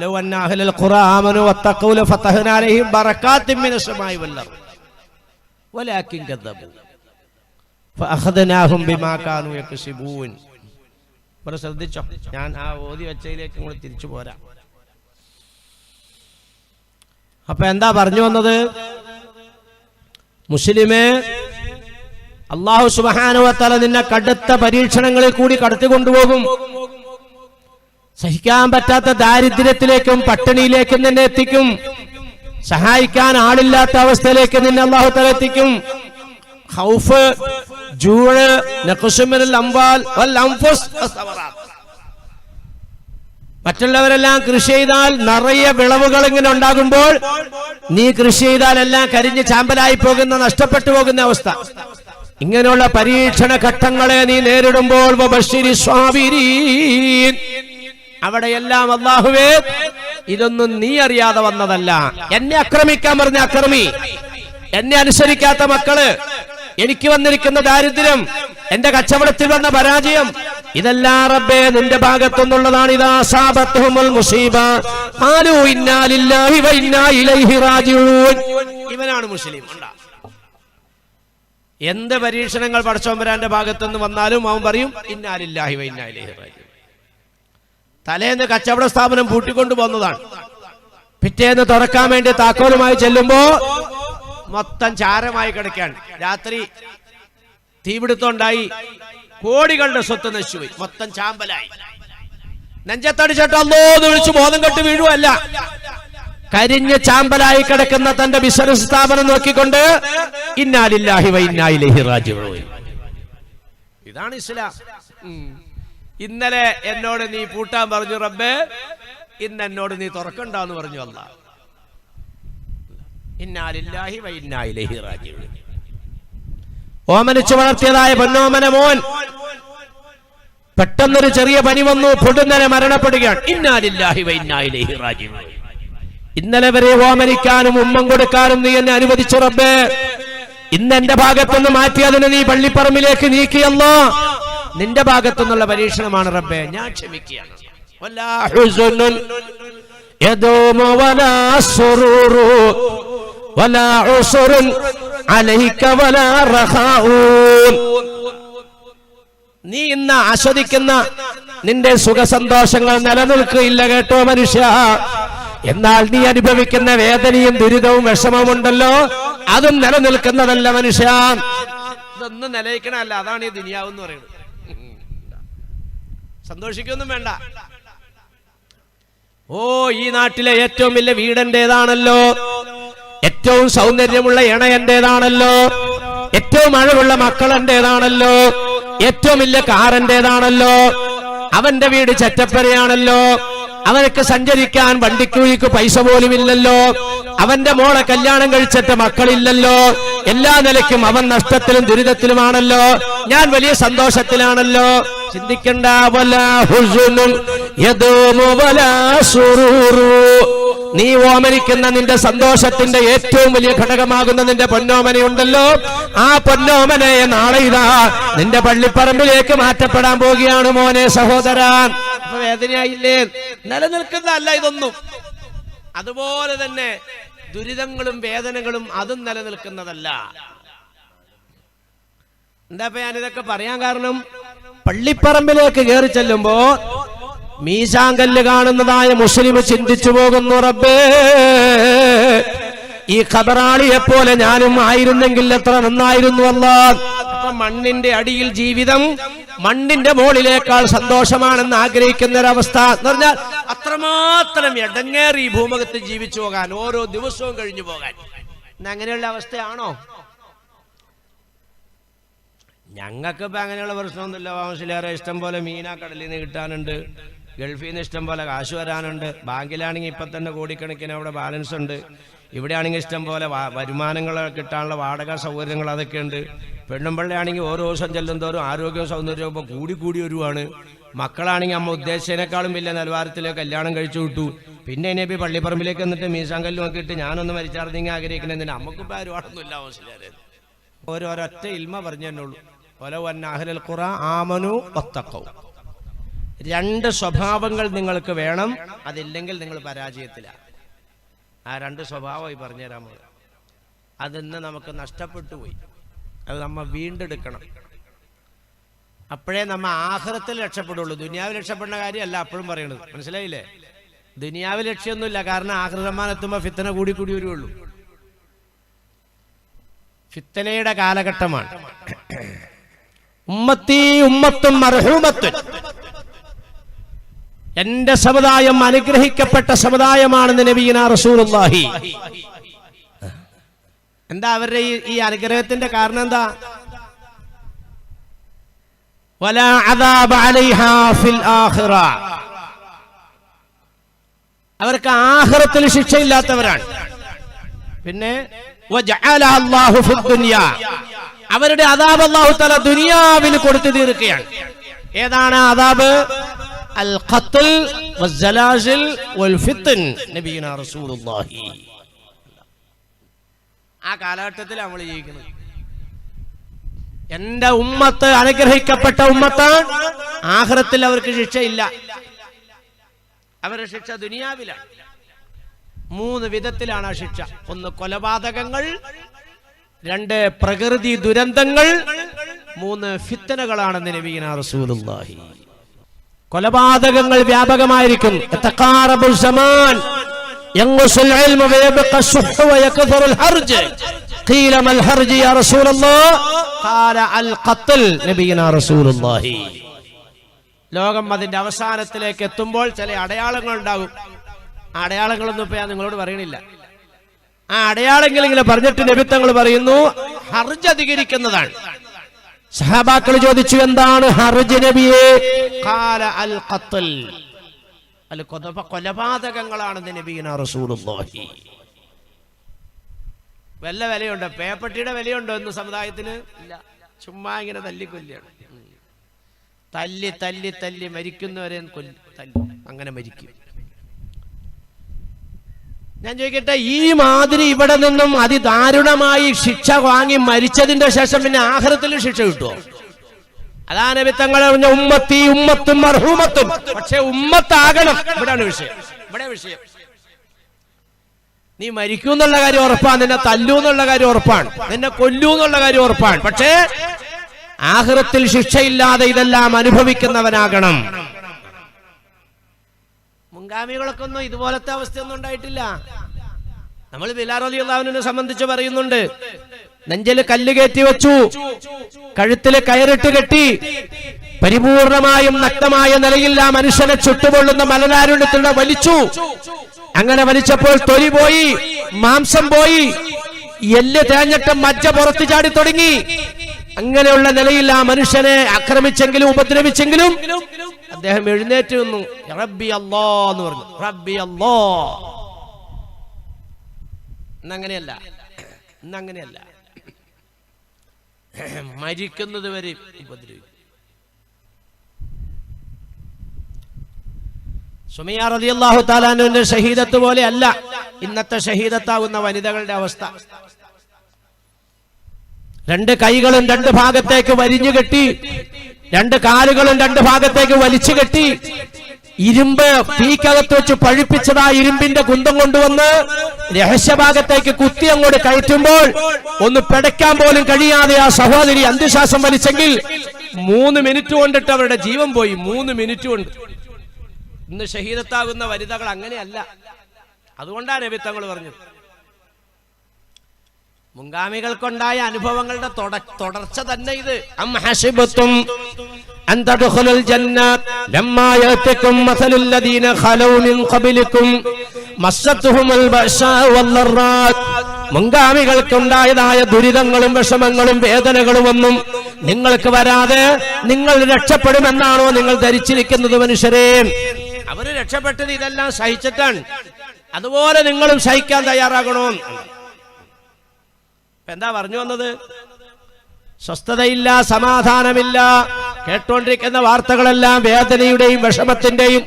Love അന്ന അഹ്ലൽ ഖുറാ ആമനു വത്തഖൂ ലഫതഹ്നാ അലൈഹിം ബറകാത്തിൻ മിനസ് സമാഇ വൽ അർദ് വലാകിൻ കദ്ദബൂ ഫഅഖദ്നാഹും ബിമാ കാനൂ യക്സിബൂൻ. ഇവിടെ ശ്രദ്ധിച്ചോ, ഞാൻ ആ ഓതി വെച്ചതിലേക്ക് കൂടി തിരിച്ചു പോരാം. അപ്പൊ എന്താ പറഞ്ഞു വന്നത്? മുസ്ലിമേ, അല്ലാഹു സുബ്ഹാനഹു വ തആല നിന്നെ കടുത്ത പരീക്ഷണങ്ങളിൽ കൂടി കടത്തിക്കൊണ്ടുപോകും. സഹിക്കാൻ പറ്റാത്ത ദാരിദ്ര്യത്തിലേക്കും പട്ടിണിയിലേക്കും നിന്നെ എത്തിക്കും. സഹായിക്കാൻ ആളില്ലാത്ത അവസ്ഥയിലേക്ക് നിന്നെ അല്ലാഹു തആല എത്തിക്കും. ഖൗഫ്, ജൂഅ്, നഖ്ശു മിനൽ അംവാൽ വൽ അൻഫുസ് വസ്സമറാത്ത്. മറ്റുള്ളവരെല്ലാം കൃഷി ചെയ്താൽ നിറയെ വിളവുകൾ ഇങ്ങനെ ഉണ്ടാകുമ്പോൾ നീ കൃഷി ചെയ്താൽ എല്ലാം കരിഞ്ഞ് ചാമ്പലായി പോകുന്ന, നഷ്ടപ്പെട്ടു പോകുന്ന അവസ്ഥ. ഇങ്ങനെയുള്ള പരീക്ഷണ ഘട്ടങ്ങളെ നീ നേരിടുമ്പോൾ വബശ്ശിരി സ്വാബിരീൻ, അവിടെയെല്ലാം അല്ലാഹുവേ ഇതൊന്നും നീ അറിയാതെ വന്നതല്ല. എന്നെ ആക്രമിക്കാൻ പറഞ്ഞ അക്രമി, എന്നെ അനുസരിക്കാത്ത മക്കള്, എനിക്ക് വന്നിരിക്കുന്ന ദാരിദ്ര്യം, എന്റെ കച്ചവടത്തിൽ വന്ന പരാജയം, ഇതെല്ലാം റബ്ബേ നിന്റെ ഭാഗത്തുനിന്നുള്ളതാണ്. ഇദാ അസാബത്തുഹുൽ മുസീബ ഖാലൂ ഇന്നാ ലില്ലാഹി വ ഇന്നാ ഇലൈഹി റാജിഊൻ. ഇവനാണ് മുസ്ലിം. എന്ത് പരീക്ഷണങ്ങൾ പടച്ചോമ്പരാന്റെ ഭാഗത്തുനിന്ന് വന്നാലും അവൻ പറയും ഇന്നാ ലില്ലാഹി വ ഇന്നാ ഇലൈഹി റാജിഊൻ. തലേന്ന് കച്ചവട സ്ഥാപനം പൂട്ടിക്കൊണ്ടു പോകുന്നതാണ്. പിറ്റേന്ന് തുറക്കാൻ വേണ്ടി താക്കോലുമായി ചെല്ലുമ്പോ മൊത്തം ചാരമായി കിടക്കാൻ. രാത്രി തീപിടുത്തമുണ്ടായി, കോടികളുടെ സ്വത്ത് നശിച്ചുപോയി, മൊത്തം ചാമ്പലായി. നെഞ്ചത്തടിച്ചിട്ട് അല്ലാഹുവെന്ന് വിളിച്ചു ബോധം കെട്ട് വീഴുവല്ല, കരിഞ്ഞ് ചാമ്പലായി കിടക്കുന്ന തന്റെ ബിസിനസ് സ്ഥാപനം നോക്കിക്കൊണ്ട് ഇന്നാ ലില്ലാഹി വ ഇന്നാ ഇലൈഹി റാജിഊൻ. ഇതാണ് ഇസ്ലാം. ഇന്നലെ എന്നോട് നീ പൂട്ടാൻ പറഞ്ഞു റബ്ബേ, ഇന്ന് എന്നോട് നീ തുറക്കണ്ടെന്ന് പറഞ്ഞു അല്ലാഹ്. ഇന്നാ ലില്ലാഹി വ ഇന്നാ ഇലൈഹി റാജിഊൻ. ഓമനിച്ചു വളർത്തിയതായ പൊന്നോമന മോൻ പെട്ടെന്നൊരു ചെറിയ പനി വന്നു, പൊടുന്നനെ മരണപ്പെടുകയാണ്. ഇന്നാ ലില്ലാഹി വ ഇന്നാ ഇലൈഹി റാജിഊൻ. ഇന്നലെ വരെ ഓമനിക്കാനും ഉമ്മം കൊടുക്കാനും നീ എന്നെ അനുവദിച്ചു റബ്ബേ, ഇന്ന് എന്റെ ഭാഗത്തുനിന്ന് മാറ്റി അതിനെ നീ പള്ളിപ്പറമ്പിലേക്ക് നീക്കിയല്ലോ. നിന്റെ ഭാഗത്തുനിന്നുള്ള പരീക്ഷണമാണ് റബ്ബേ, ഞാൻ ക്ഷമിക്കുകയാണ്. വലാ ഹുസ്നുൻ യദൂമു വലാ സുറൂറു വലാ ഉസ്റുൻ അലൈക വലാ റഖാഊൻ. നീ ഇന്ന് ആസ്വദിക്കുന്ന നിന്റെ സുഖസന്തോഷങ്ങൾ നിലനിൽക്കുകയില്ല കേട്ടോ മനുഷ്യ. എന്നാൽ നീ അനുഭവിക്കുന്ന വേദനയും ദുരിതവും വിഷമവും ഉണ്ടല്ലോ, അതും നിലനിൽക്കുന്നതല്ല മനുഷ്യ. ഇതൊന്നും നിലനിൽക്കണല്ല, അതാണ് ഈ ദുനിയാവെന്ന് പറയുന്നത്. സന്തോഷിക്കൊന്നും വേണ്ട. ഓ, ഈ നാട്ടിലെ ഏറ്റവും വലിയ വീടെന്റേതാണല്ലോ, ഏറ്റവും സൗന്ദര്യമുള്ള ഇണ എന്റേതാണല്ലോ, ഏറ്റവും അഴകുള്ള മക്കൾ എന്റേതാണല്ലോ, ഏറ്റവും വലിയ കാറന്റേതാണല്ലോ, അവന്റെ വീട് ചെറ്റപ്പരയാണല്ലോ, അവനക്ക് സഞ്ചരിക്കാൻ വണ്ടിക്കൂലിക്ക് പൈസ പോലും ഇല്ലല്ലോ, അവന്റെ മോളെ കല്യാണം കഴിച്ചിട്ട് മക്കളില്ലല്ലോ, എല്ലാ നിലയ്ക്കും അവൻ നഷ്ടത്തിലും ദുരിതത്തിലുമാണല്ലോ, ഞാൻ വലിയ സന്തോഷത്തിലാണല്ലോ. ചിന്തിക്കണ്ട. വലാ ഹുസ്നുൻ യദൂമു വലാ സുറൂറു. നീ ഓമനിക്കുന്ന നിന്റെ സന്തോഷത്തിന്റെ ഏറ്റവും വലിയ ഘടകമാകുന്ന നിന്റെ പൊന്നോമനയുണ്ടല്ലോ, ആ പൊന്നോമനയെ നാളെ ഇതാ നിന്റെ പള്ളിപ്പറമ്പിലേക്ക് മാറ്റപ്പെടാൻ പോവുകയാണ് മോനെ, സഹോദരൻ. അപ്പൊ വേദനയായില്ലേ? നിലനിൽക്കുന്നതല്ല ഇതൊന്നും. അതുപോലെ തന്നെ ദുരിതങ്ങളും വേദനകളും അതും നിലനിൽക്കുന്നതല്ല. എന്താ ഞാനിതൊക്കെ പറയാൻ കാരണം, പള്ളിപ്പറമ്പിലേക്ക് കയറി ചെല്ലുമ്പോ മീശാങ്കല്ല് കാണുന്നതായ മുസ്ലിം ചിന്തിച്ചു പോകുന്നു, റബ്ബേ ഈ ഖബറാളിയെ പോലെ ഞാനും ആയിരുന്നെങ്കിൽ എത്ര നന്നായിരുന്നു അല്ലാഹ്. അപ്പൊ മണ്ണിന്റെ അടിയിൽ ജീവിതം മണ്ണിന്റെ മുകളിലേക്കാൾ സന്തോഷമാണെന്ന് ആഗ്രഹിക്കുന്ന ഒരവസ്ഥ എന്ന് പറഞ്ഞാൽ അത്രമാത്രം എടങ്ങേറി ഈ ഭൂമുഖത്ത് ജീവിച്ചു പോകാൻ, ഓരോ ദിവസവും കഴിഞ്ഞു പോകാൻ. അങ്ങനെയുള്ള അവസ്ഥയാണോ? ഞങ്ങൾക്കിപ്പോ അങ്ങനെയുള്ള പ്രശ്നമൊന്നുമില്ല. വാമസിലേറെ ഇഷ്ടം പോലെ മീനാ കടലിൽ നിന്ന് കിട്ടാനുണ്ട്, ഗൾഫിൽ നിന്ന് ഇഷ്ടം പോലെ കാശ് വരാനുണ്ട്, ബാങ്കിലാണെങ്കിൽ ഇപ്പൊ തന്നെ കോടിക്കണക്കിന് അവിടെ ബാലൻസ് ഉണ്ട്, ഇവിടെ ആണെങ്കിൽ ഇഷ്ടം പോലെ വരുമാനങ്ങൾ കിട്ടാനുള്ള വാടക സൗകര്യങ്ങൾ അതൊക്കെ ഉണ്ട്. പെണ്ണുമ്പള്ളിയാണെങ്കിൽ ഓരോ ദിവസം ചെല്ലും തോറും ആരോഗ്യവും സൗന്ദര്യവും ഇപ്പോൾ കൂടി വരുവാണ്. മക്കളാണെങ്കിൽ അമ്മ ഉദ്ദേശിച്ചതിനേക്കാളും വലിയ നിലവാരത്തിലേക്ക് കല്യാണം കഴിച്ചു വിട്ടു. പിന്നെ ഇനിയിപ്പോൾ പള്ളിപ്പറമ്പിലേക്ക് എന്നിട്ട് മീസാങ്കല്ല് നോക്കിയിട്ട് ഞാനൊന്ന് മരിച്ചാർന്നെങ്കിൽ ആഗ്രഹിക്കണമെന്ന് നമുക്കിപ്പോൾ ഒരുപാടൊന്നുമില്ല. മനസ്സിലായത് ഓരോരൊറ്റ ഇൽമ പറഞ്ഞു തന്നുള്ളൂ. വലൗ അന്ന അഹ്ലൽ ഖുറാ ആമനു വത്തഖൗ. രണ്ട് സ്വഭാവങ്ങൾ നിങ്ങൾക്ക് വേണം. അതില്ലെങ്കിൽ നിങ്ങൾ പരാജയത്തിലാണ്. ആ രണ്ട് സ്വഭാവമായി പറഞ്ഞുതരാമോ? അതിന്ന് നമുക്ക് നഷ്ടപ്പെട്ടു പോയി. അത് നമ്മൾ വീണ്ടെടുക്കണം. അപ്പോഴേ നമ്മൾ ആഖിറത്തിൽ രക്ഷപ്പെടുള്ളൂ. ദുനിയാവിൽ രക്ഷപ്പെടുന്ന കാര്യമല്ല അപ്പോഴും പറയണത്. മനസ്സിലായില്ലേ? ദുനിയാവിൽ ലക്ഷ്യമൊന്നുമില്ല. കാരണം ആഖിറമാൻ എത്തുമ്പോൾ ഫിത്തന കൂടി കൂടി വരുള്ളൂ. ഫിത്തനയുടെ കാലഘട്ടമാണ്. ഉമ്മത്തി ഉമ്മത്തും മർഹൂമത്തുൻ, എന്റെ സമുദായം അനുഗ്രഹിക്കപ്പെട്ട സമുദായമാണെന്ന് നബിയുനാ റസൂലുള്ളാഹി. എന്താ അവരുടെ ഈ അനുഗ്രഹത്തിന്റെ കാരണം? എന്താ? വലാ അദാബ അലൈഹാ ഫിൽ ആഖിറ, അവർക്ക് ആഖിറത്തിൽ ശിക്ഷയില്ലാത്തവരാണ്. പിന്നെ വജഅലഹ അല്ലാഹു ഫിദ് ദുനിയ, അവരുടെ അദാബ് അല്ലാഹു തആല ദുനിയാവിൽ കൊടുത്തു തീർക്കുകയാണ്. ഏതാണ് അദാബ്? അൽ ഖത്ൽ വസ്സലാസിൽ വൽ ഫിത്ൻ. നബിയുനാ റസൂലുള്ളാഹി. ആ കാലഘട്ടത്തിൽ നമ്മൾ ജീവിക്കുന്നത്. എന്റെ ഉമ്മത്ത് അനുഗ്രഹിക്കപ്പെട്ട ഉമ്മത്താണ്. ആഖിറത്തിൽ അവർക്ക് ശിക്ഷയില്ല. അവരുടെ ശിക്ഷ ദുനിയാവിലാണ്. 3 വിധത്തിലാണ് ആ ശിക്ഷ. 1 കൊലപാതകങ്ങൾ, 2 പ്രകൃതി ദുരന്തങ്ങൾ, 3 ഫിത്തനകളാണെന്ന് നബിയുനാ റസൂലുള്ളാഹി. കൊലപാതകങ്ങൾ വ്യാപകമായിരിക്കും. തഖാറബുൽ സമാൻ യൻഖുസുൽ ഇൽമു വയബ്ഖ അശ്ശുഹ് വയക്ഥറുൽ ഹർജ്. ഖീല മൽ ഹർജ് യാ റസൂലല്ലാഹ്? ഖാല അൽ ഖത്ൽ. നബിയുനാ റസൂലുള്ളാഹി. ലോകം അതിന്റെ അവസാനത്തിലേക്ക് എത്തുമ്പോൾ ചില അടയാളങ്ങൾ ഉണ്ടാകും. ആ അടയാളങ്ങളൊന്നും ഇപ്പൊ ഞാൻ നിങ്ങളോട് പറയണില്ല. ആ അടയാളങ്ങളെങ്കിലും പറഞ്ഞിട്ട് നബി തങ്ങൾ പറയുന്നു ഹർജ് അധികരിക്കുന്നതാണ്. സഹാബാക്കൾ ചോദിച്ചു, എന്താണ് ഹർജ് നബിയേ? ഖാല അൽ ഖത്ൽ, അൽ കൊലപാതകങ്ങളാണെന്ന് നബിയുനാ റസൂലുള്ളാഹി. വല്ല വിലയുണ്ടോ? പേപ്പട്ടിയുടെ വിലയുണ്ടോ ഇന്ന് സമുദായത്തിന്? ഇല്ല. ചുമ്മാ ഇങ്ങനെ തല്ലിക്കൊല്ലാണ്. തല്ലി തല്ലി തല്ലി മരിക്കുന്നവരെ തല്ലി അങ്ങനെ മരിക്കും. ഞാൻ ചോദിക്കട്ടെ, ഈ മാതിരി ഇവിടെ നിന്നും അതിദാരുണമായി ശിക്ഷ വാങ്ങി മരിച്ചതിന്റെ ശേഷം പിന്നെ ആഖിറത്തിലും ശിക്ഷ കിട്ടുമോ? അതാണ് നബി തങ്ങൾ പറഞ്ഞ ഉമ്മത്തി ഉമ്മത്തും മർഹൂമത്തും. പക്ഷെ ഉമ്മത്താകണം. ഇവിടെയാണ് വിഷയം. ഇവിടെ വിഷയം നീ മരിക്കൂ എന്നുള്ള കാര്യം ഉറപ്പാണ്, നിന്നെ തല്ലൂ എന്നുള്ള കാര്യം ഉറപ്പാണ്, നിന്നെ കൊല്ലൂ എന്നുള്ള കാര്യം ഉറപ്പാണ്. പക്ഷേ ആഖിറത്തിൽ ശിക്ഷയില്ലാതെ ഇതെല്ലാം അനുഭവിക്കുന്നവനാകണം. മുൻഗാമികളൊക്കെ ഒന്നും ഇതുപോലത്തെ അവസ്ഥയൊന്നും ഉണ്ടായിട്ടില്ല. നമ്മൾ ബിലാൽ റളിയല്ലാഹു അൻഹുവിനെ സംബന്ധിച്ച് പറയുന്നുണ്ട്, നെഞ്ചില് കല്ല് കയറ്റി വെച്ചു, കഴുത്തില് കയറിട്ട് കെട്ടി, പരിപൂർണമായും നഗ്നമായ നിലയിൽ ആ മനുഷ്യനെ ചുട്ടുപൊള്ളുന്ന മലനാരുണ്യത്തിലൂടെ വലിച്ചു. അങ്ങനെ വലിച്ചപ്പോൾ തൊലി പോയി, മാംസം പോയി, എല്ല് തേഞ്ഞിട്ട് മജ്ജ പുറത്തു ചാടി തുടങ്ങി. അങ്ങനെയുള്ള നിലയിൽ ആ മനുഷ്യനെ ആക്രമിച്ചെങ്കിലും ഉപദ്രവിച്ചെങ്കിലും അദ്ദേഹം എഴുന്നേറ്റ് നിന്നു. റബ്ബി അല്ലാഹ് എന്ന് പറഞ്ഞു. റബ്ബി അല്ലാഹ്. ഇന്നങ്ങനെയല്ല. ഇന്നങ്ങനെയല്ല. മരിക്കുന്നത് വരെ ഉപദ്രവിക്കും. സുമയ്യ റളിയല്ലാഹു തആല അൻഹയുടെ ഷഹീദത്ത് പോലെ അല്ല ഇന്നത്തെ ഷഹീദത്താവുന്ന വനിതകളുടെ അവസ്ഥ. 2 കൈകളും 2 ഭാഗത്തേക്ക് വരിഞ്ഞു കെട്ടി, 2 കാലുകളും 2 ഭാഗത്തേക്ക് വലിച്ചു കെട്ടി, ഇരുമ്പ് തീക്കകത്ത് വെച്ച് പഴുപ്പിച്ചതാ ഇരുമ്പിന്റെ കുന്തം കൊണ്ടുവന്ന് രഹസ്യഭാഗത്തേക്ക് കുത്തി അങ്ങോട്ട് കയറ്റുമ്പോൾ ഒന്ന് പിടയ്ക്കാൻ പോലും കഴിയാതെ ആ സഹോദരി അന്ത്യശ്വാസം വലിച്ചെങ്കിൽ 3 മിനിറ്റ് കൊണ്ടിട്ട് അവരുടെ ജീവൻ പോയി. 3 മിനിറ്റ് കൊണ്ട്. ഇന്ന് ഷഹീദത്താകുന്ന വനിതകൾ അങ്ങനെയല്ല. അതുകൊണ്ടാണ് നബി തങ്ങൾ പറഞ്ഞത്. മുൻഗാമികൾക്കുണ്ടായ അനുഭവങ്ങളുടെ തുടർച്ച തന്നെ ഇത്. അം ഹസിബതും അൻ തദ്ഖുലുൽ ജന്നത ലമ്മാ യഅതികും മസലുൽ ലദീന ഖലൗ മിൻ ഖബലികും മസ്സത്തുഹുൽ ബഅസാ വൽ ളറാ. മുൻഗാമികൾക്കുണ്ടായതായ ദുരിതങ്ങളും വിഷമങ്ങളും വേദനകളും ഒന്നും നിങ്ങൾക്ക് വരാതെ നിങ്ങൾ രക്ഷപ്പെടുമെന്നാണോ നിങ്ങൾ ധരിച്ചിരിക്കുന്നത് മനുഷ്യരെ? അവര് രക്ഷപ്പെട്ടത് ഇതെല്ലാം സഹിച്ചിട്ടാണ്. അതുപോലെ നിങ്ങളും സഹിക്കാൻ തയ്യാറാകണോ? എന്താ പറഞ്ഞു വന്നത്? സ്വസ്ഥതയില്ല, സമാധാനമില്ല. കേട്ടോണ്ടിരിക്കുന്ന വാർത്തകളെല്ലാം വേദനയുടെയും വിഷമത്തിന്റെയും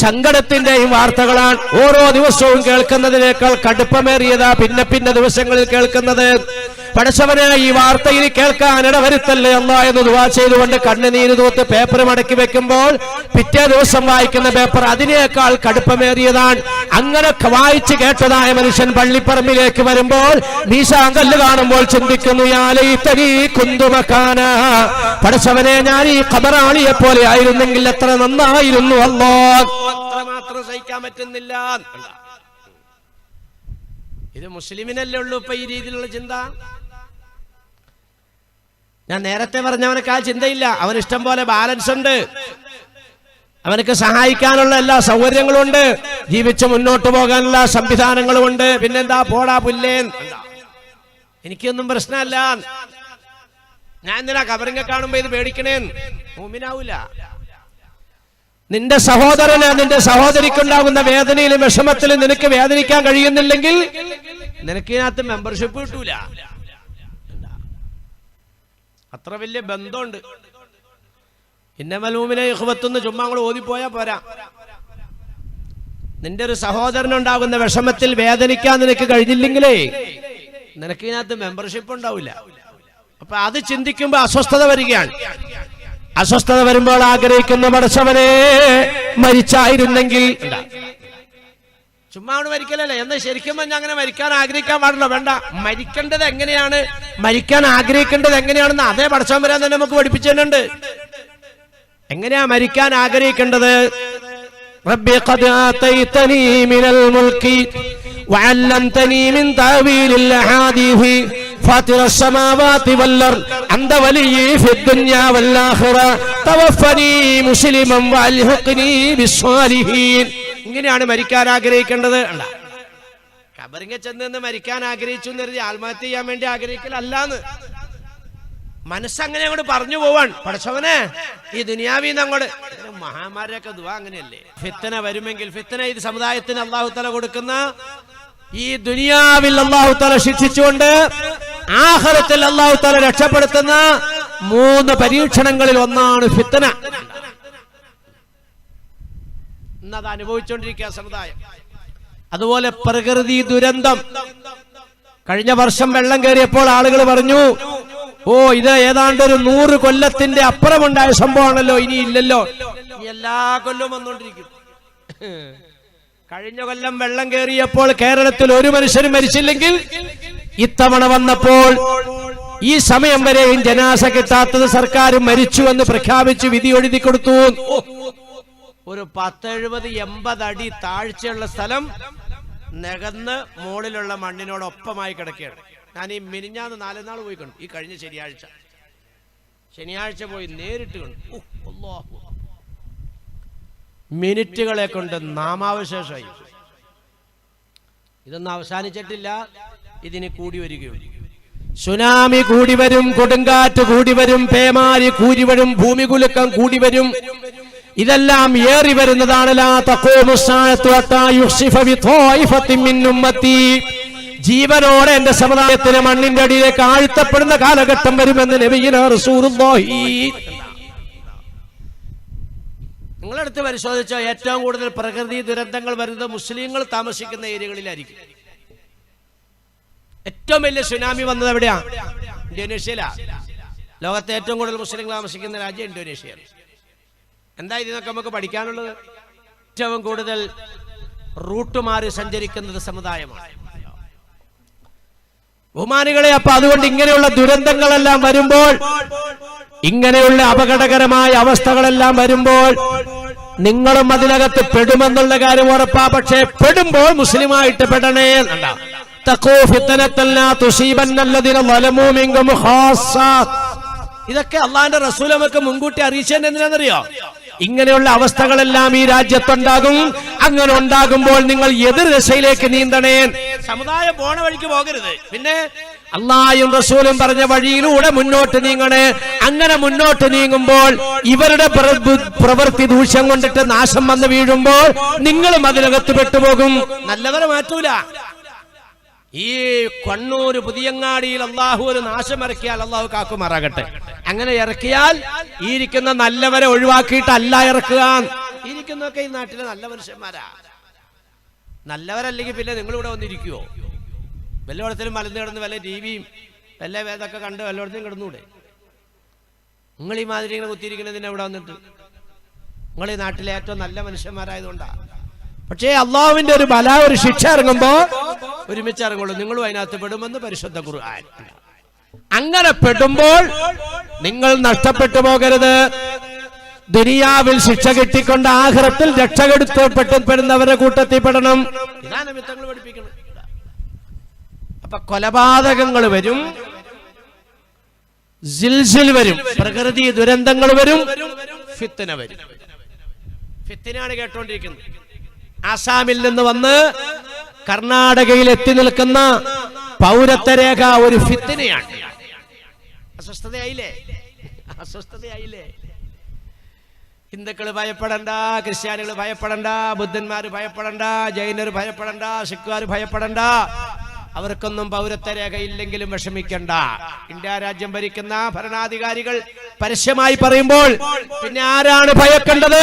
സങ്കടത്തിന്റെയും വാർത്തകളാണ്. ഓരോ ദിവസവും കേൾക്കുന്നതിനേക്കാൾ കടുപ്പമേറിയതാ പിന്നെ ദിവസങ്ങളിൽ കേൾക്കുന്നത്. പടച്ചവനെ ഈ വാർത്തയിൽ കേൾക്കാൻ ഇടവരുത്തല്ലേ അല്ലാ എന്ന് ദുആ ചെയ്തുകൊണ്ട് കണ്ണുനീര് തൂത്ത് പേപ്പർ മടക്കി വെക്കുമ്പോൾ പിറ്റേ ദിവസം വായിക്കുന്ന പേപ്പർ അതിനേക്കാൾ കടുപ്പമേറിയതാണ്. അങ്ങനെ വായിച്ചു കേട്ടതായ മനുഷ്യൻ പള്ളിപ്പറമ്പിലേക്ക് വരുമ്പോൾ മീശാങ്കല്ല് കാണുമ്പോൾ ചിന്തിക്കുന്നു, യാ ലൈതനീ കുന്തു മകാന, പടച്ചവനെ ഞാൻ ഈ ഖബറാളിയെ പോലെ ആയിരുന്നെങ്കിൽ എത്ര നന്നായിരുന്നു അല്ലാഹ്. അത്രമാത്രം സഹിക്കാൻ പറ്റുന്നില്ല. ഇത് മുസ്ലിമിനല്ലേ ഉള്ളൂ ഇപ്പൊ ഈ രീതിയിലുള്ള ചിന്ത. ഞാൻ നേരത്തെ പറഞ്ഞവനക്ക് ആ ചിന്തയില്ല. അവൻ ഇഷ്ടം പോലെ ബാലൻസ് ഉണ്ട്, അവനക്ക് സഹായിക്കാനുള്ള എല്ലാ സൗകര്യങ്ങളും ഉണ്ട്, ജീവിച്ച് മുന്നോട്ട് പോകാനുള്ള സംവിധാനങ്ങളും ഉണ്ട്. പിന്നെന്താ പോടാ പുല്ലേൻ, എനിക്കൊന്നും പ്രശ്നമല്ല, ഞാൻ എന്തിനാ കബറിങ്ങ കാണുമ്പോ ഇത് പേടിക്കണേൻ. മുഅ്മിനാവൂല. നിന്റെ സഹോദരന് നിന്റെ സഹോദരിക്കുണ്ടാകുന്ന വേദനയിലും വിഷമത്തിലും നിനക്ക് വേദനിക്കാൻ കഴിയുന്നില്ലെങ്കിൽ നിനക്ക് ഇതിനകത്ത് മെമ്പർഷിപ്പ് കിട്ടൂല. അത്ര വലിയ ബന്ധമുണ്ട്. ഇന്നമൽ മുഅ്മിനൂന ഇഖ്വത്തുന്ന് ചുമ്മാ അങ്ങോട്ട് ഓതിപ്പോയാ പോരാ. നിന്റെ ഒരു സഹോദരനുണ്ടാകുന്ന വിഷമത്തിൽ വേദനിക്കാൻ നിനക്ക് കഴിഞ്ഞില്ലെങ്കിലേ നിനക്ക് ഇതിനകത്ത് മെമ്പർഷിപ്പ് ഉണ്ടാവില്ല. അപ്പൊ അത് ചിന്തിക്കുമ്പോ അസ്വസ്ഥത വരികയാണ്. അസ്വസ്ഥത വരുമ്പോൾ ആഗ്രഹിക്കുന്ന പടച്ചവനെ മരിച്ചായിരുന്നെങ്കിൽ. ചുമ്മാ മരിക്കലല്ലേ എന്ന് ശരിക്കും പറഞ്ഞാൽ അങ്ങനെ മരിക്കാൻ ആഗ്രഹിക്കാൻ പാടില്ല. വേണ്ട, മരിക്കേണ്ടത് എങ്ങനെയാണ്, മരിക്കാൻ ആഗ്രഹിക്കേണ്ടത് എങ്ങനെയാണെന്ന് അതേ പടച്ചവൻ വരാൻ തന്നെ നമുക്ക് പഠിപ്പിച്ചിട്ടുണ്ട്. എങ്ങനെയാ മരിക്കാൻ ആഗ്രഹിക്കേണ്ടത്? റബ്ബി ഖദ് ആതൈതനീ മിനൽ മുൽക്കി വഅല്ലംതനീ മിൻ തഅവീലിൽ അഹാദീസ് ഫാത്തിറ السماوات والأرض أنت وليي في الدنيا والآخرة توفني مسلما وألحقني بالصالحين. ഇങ്ങനെയാണ് മരിക്കാൻ ആഗ്രഹിക്കേണ്ടത്. കബറിങ്ങ ചെന്ന് മരിക്കാൻ ആഗ്രഹിച്ചു എന്ന് കരുതി ആത്മഹത്യ ചെയ്യാൻ വേണ്ടി ആഗ്രഹിക്കലല്ലാന്ന്. മനസ്സങ്ങനെ അങ്ങോട്ട് പറഞ്ഞു പോവാൻ, പടച്ചവനെ ഈ ദുനിയാവിന്ന് അങ്ങോട്ട്. മഹാന്മാരൊക്കെ ദുആ അങ്ങനെയല്ലേ. ഫിത്തന വരുമെങ്കിൽ, ഫിത്തന ഇത് സമുദായത്തിന് അല്ലാഹു തആല കൊടുക്കുന്ന, ഈ ദുനിയാവിൽ അല്ലാഹു തആല ശിക്ഷിച്ചുകൊണ്ട് ആഖിറത്തിൽ അല്ലാഹു തആല രക്ഷപ്പെടുത്തുന്ന 3 പരീക്ഷണങ്ങളിൽ ഒന്നാണ് ഫിത്തന. ഇന്നത് അനുഭവിച്ചുകൊണ്ടിരിക്കുക സമുദായം. അതുപോലെ പ്രകൃതി ദുരന്തം. കഴിഞ്ഞ വർഷം വെള്ളം കയറിയപ്പോൾ ആളുകൾ പറഞ്ഞു, ഓ ഇത് ഏതാണ്ട് ഒരു 100 കൊല്ലത്തിന്റെ അപ്പുറമുണ്ടായ സംഭവമാണല്ലോ, ഇനി ഇല്ലല്ലോ. എല്ലാ കൊല്ലവും വന്നുകൊണ്ടിരിക്കും. കഴിഞ്ഞ കൊല്ലം വെള്ളം കയറിയപ്പോൾ കേരളത്തിൽ ഒരു മനുഷ്യനും മരിച്ചില്ലെങ്കിൽ ഇത്തവണ വന്നപ്പോൾ ഈ സമയം വരെയും ജനാസ കിട്ടാത്തത് സർക്കാർ മരിച്ചു എന്ന് പ്രഖ്യാപിച്ച് വിധി എഴുതി കൊടുത്തു. ഒരു 10-70-80 അടി താഴ്ചയുള്ള സ്ഥലം നികന്ന് മുകളിലുള്ള മണ്ണിനോടൊപ്പമായി കിടക്കുകയാണ്. ഞാൻ ഈ മിനിഞ്ഞാന്ന് 4 നാൾ പോയി കണ്ടു. ഈ കഴിഞ്ഞ ശനിയാഴ്ച പോയി നേരിട്ട് കണ്ടു. മിനിറ്റുകളെ കൊണ്ട് നാമാവശേഷമായി. ഇതൊന്നും അവസാനിച്ചിട്ടില്ല, ഇതിന് കൂടി വരികയുള്ളൂ. സുനാമി കൂടി വരും, കൊടുങ്കാറ്റ് കൂടി വരും, പേമാരി കൂടി വരും, ഭൂമികുലുക്കം കൂടി വരും. ഇതെല്ലാം ഏറി വരുന്നതാണ്. ലാ തഖൂമു സ്സാഅത്തു ഹത്താ യുഖ്സിഫ ബിത്വായിഫത്തിൻ മിൻ ഉമ്മത്തി. ജീവനോടെ എന്റെ സമുദായത്തിന് മണ്ണിന്റെ അടിയിലേക്ക് ആഴ്ത്തപ്പെടുന്ന കാലഘട്ടം വരുമെന്ന് നബിയുനാ റസൂലുള്ളാഹി. നിങ്ങളെടുത്ത് പരിശോധിച്ചാൽ ഏറ്റവും കൂടുതൽ പ്രകൃതി ദുരന്തങ്ങൾ വരുന്നത് മുസ്ലിങ്ങൾ താമസിക്കുന്ന ഏരിയകളിലായിരിക്കും. ഏറ്റവും വലിയ സുനാമി വന്നത് എവിടെയാ? ഇന്തോനേഷ്യയിലാ. ലോകത്തെ ഏറ്റവും കൂടുതൽ മുസ്ലിങ്ങൾ താമസിക്കുന്ന രാജ്യം ഇന്തോനേഷ്യയാണ്. എന്താ ഇതിനൊക്കെ നമുക്ക് പഠിക്കാനുള്ളത്? ഏറ്റവും കൂടുതൽ റൂട്ട് മാറി സഞ്ചരിക്കുന്നത് സമുദായമാണ്. ബഹുമാനികളെ, അപ്പൊ അതുകൊണ്ട് ഇങ്ങനെയുള്ള ദുരന്തങ്ങളെല്ലാം വരുമ്പോൾ, ഇങ്ങനെയുള്ള അപകടകരമായ അവസ്ഥകളെല്ലാം വരുമ്പോൾ നിങ്ങളും അതിനകത്ത് പെടുമെന്നുള്ള കാര്യം ഉറപ്പാ. പക്ഷേ പെടുമ്പോൾ മുസ്ലിമായിട്ട് പെടണേ. ഇതൊക്കെ അള്ളാന്റെ റസൂൽ നമുക്ക് മുൻകൂട്ടി അറിയിച്ചത് എന്തിനാണെന്നറിയോ? ഇങ്ങനെയുള്ള അവസ്ഥകളെല്ലാം ഈ രാജ്യത്തുണ്ടാകും. അങ്ങനെ ഉണ്ടാകുമ്പോൾ നിങ്ങൾ എതിർ ദിശയിലേക്ക് നീന്തണേ. സമുദായം പോണ വഴിക്ക് പോകരുത്. പിന്നെ അള്ളാഹും റസൂലും പറഞ്ഞ വഴിയിലൂടെ മുന്നോട്ട് നീങ്ങണേ. അങ്ങനെ മുന്നോട്ട് നീങ്ങുമ്പോൾ ഇവരുടെ പ്രവൃത്തി ദൂഷ്യം കൊണ്ടിട്ട് നാശം വന്ന് വീഴുമ്പോൾ നിങ്ങളും അതിനകത്ത് പെട്ടുപോകും. നല്ലവരെ മാറ്റൂല. ഈ കണ്ണൂർ പുതിയങ്ങാടിയിൽ അള്ളാഹു ഒരു നാശം ഇറക്കിയാൽ അള്ളാഹു കാക്കുമാറാകട്ടെ. അങ്ങനെ ഇറക്കിയാൽ ഈ ഇരിക്കുന്ന നല്ലവരെ ഒഴിവാക്കിയിട്ടല്ല ഇറക്കുക. ഇരിക്കുന്നൊക്കെ ഈ നാട്ടിലെ നല്ല മനുഷ്യന്മാരാ. നല്ലവരല്ലെങ്കിൽ പിന്നെ നിങ്ങളിവിടെ വന്നിരിക്കുവോ? വല്ലയിടത്തിലും മലന്ന് കിടന്ന് വല്ല ടിവിയും വല്ല വേദമൊക്കെ കണ്ട് വല്ലയിടത്തും കിടന്നൂടെ? നിങ്ങൾ ഈ മാതിരി ഇങ്ങനെ കുത്തിയിരിക്കുന്നതിന് എവിടെ വന്നിട്ട്? നിങ്ങൾ ഈ നാട്ടിലെ ഏറ്റവും നല്ല മനുഷ്യന്മാരായതുകൊണ്ടാണ്. പക്ഷേ അള്ളാഹുവിന്റെ ഒരു ബല, ഒരു ശിക്ഷ ഇറങ്ങുമ്പോ ഒരുമിച്ച് ഇറങ്ങുള്ളൂ. നിങ്ങളും അതിനകത്ത് പെടുമെന്ന് പരിശുദ്ധ ഖുർആൻ. അങ്ങനെ പെടുമ്പോൾ നിങ്ങൾ നഷ്ടപ്പെട്ടു പോകരുത്. ദുനിയാവിൽ ശിക്ഷ കിട്ടിക്കൊണ്ട് ആഖിറത്തിൽ രക്ഷപ്പെടുത്തപ്പെടുന്നവരുടെ കൂട്ടത്തിൽ പെടണം. ഇതാണ് മിത്തങ്ങൾ പഠിപ്പിക്കുന്നത്. അപ്പൊ കൊലപാതകങ്ങൾ വരും, സിൽസിൽ വരും, പ്രകൃതി ദുരന്തങ്ങൾ വരും, ഫിത്ന വരും. ഫിത്നയാണ് കേട്ടോണ്ടിരിക്കുന്നത്. ആസാമിൽ നിന്ന് വന്ന് കർണാടകയിൽ എത്തി നിൽക്കുന്ന പൗരത്വ രേഖ ഒരു ഫിത്നയാണ്. അസ്വസ്ഥതയായില്ലേ? ഹിന്ദുക്കൾ ഭയപ്പെടണ്ട, ക്രിസ്ത്യാനികൾ ഭയപ്പെടണ്ട, ബുദ്ധന്മാർ ഭയപ്പെടണ്ട, ജൈനർ ഭയപ്പെടണ്ട, സിഖുകാർ ഭയപ്പെടണ്ട. അവർക്കൊന്നും പൗരത്വ രേഖ ഇല്ലെങ്കിലും വിഷമിക്കണ്ട. ഇന്ത്യ രാജ്യം ഭരിക്കുന്ന ഭരണാധികാരികൾ പരസ്യമായി പറയുമ്പോൾ പിന്നെ ആരാണ് ഭയക്കേണ്ടത്?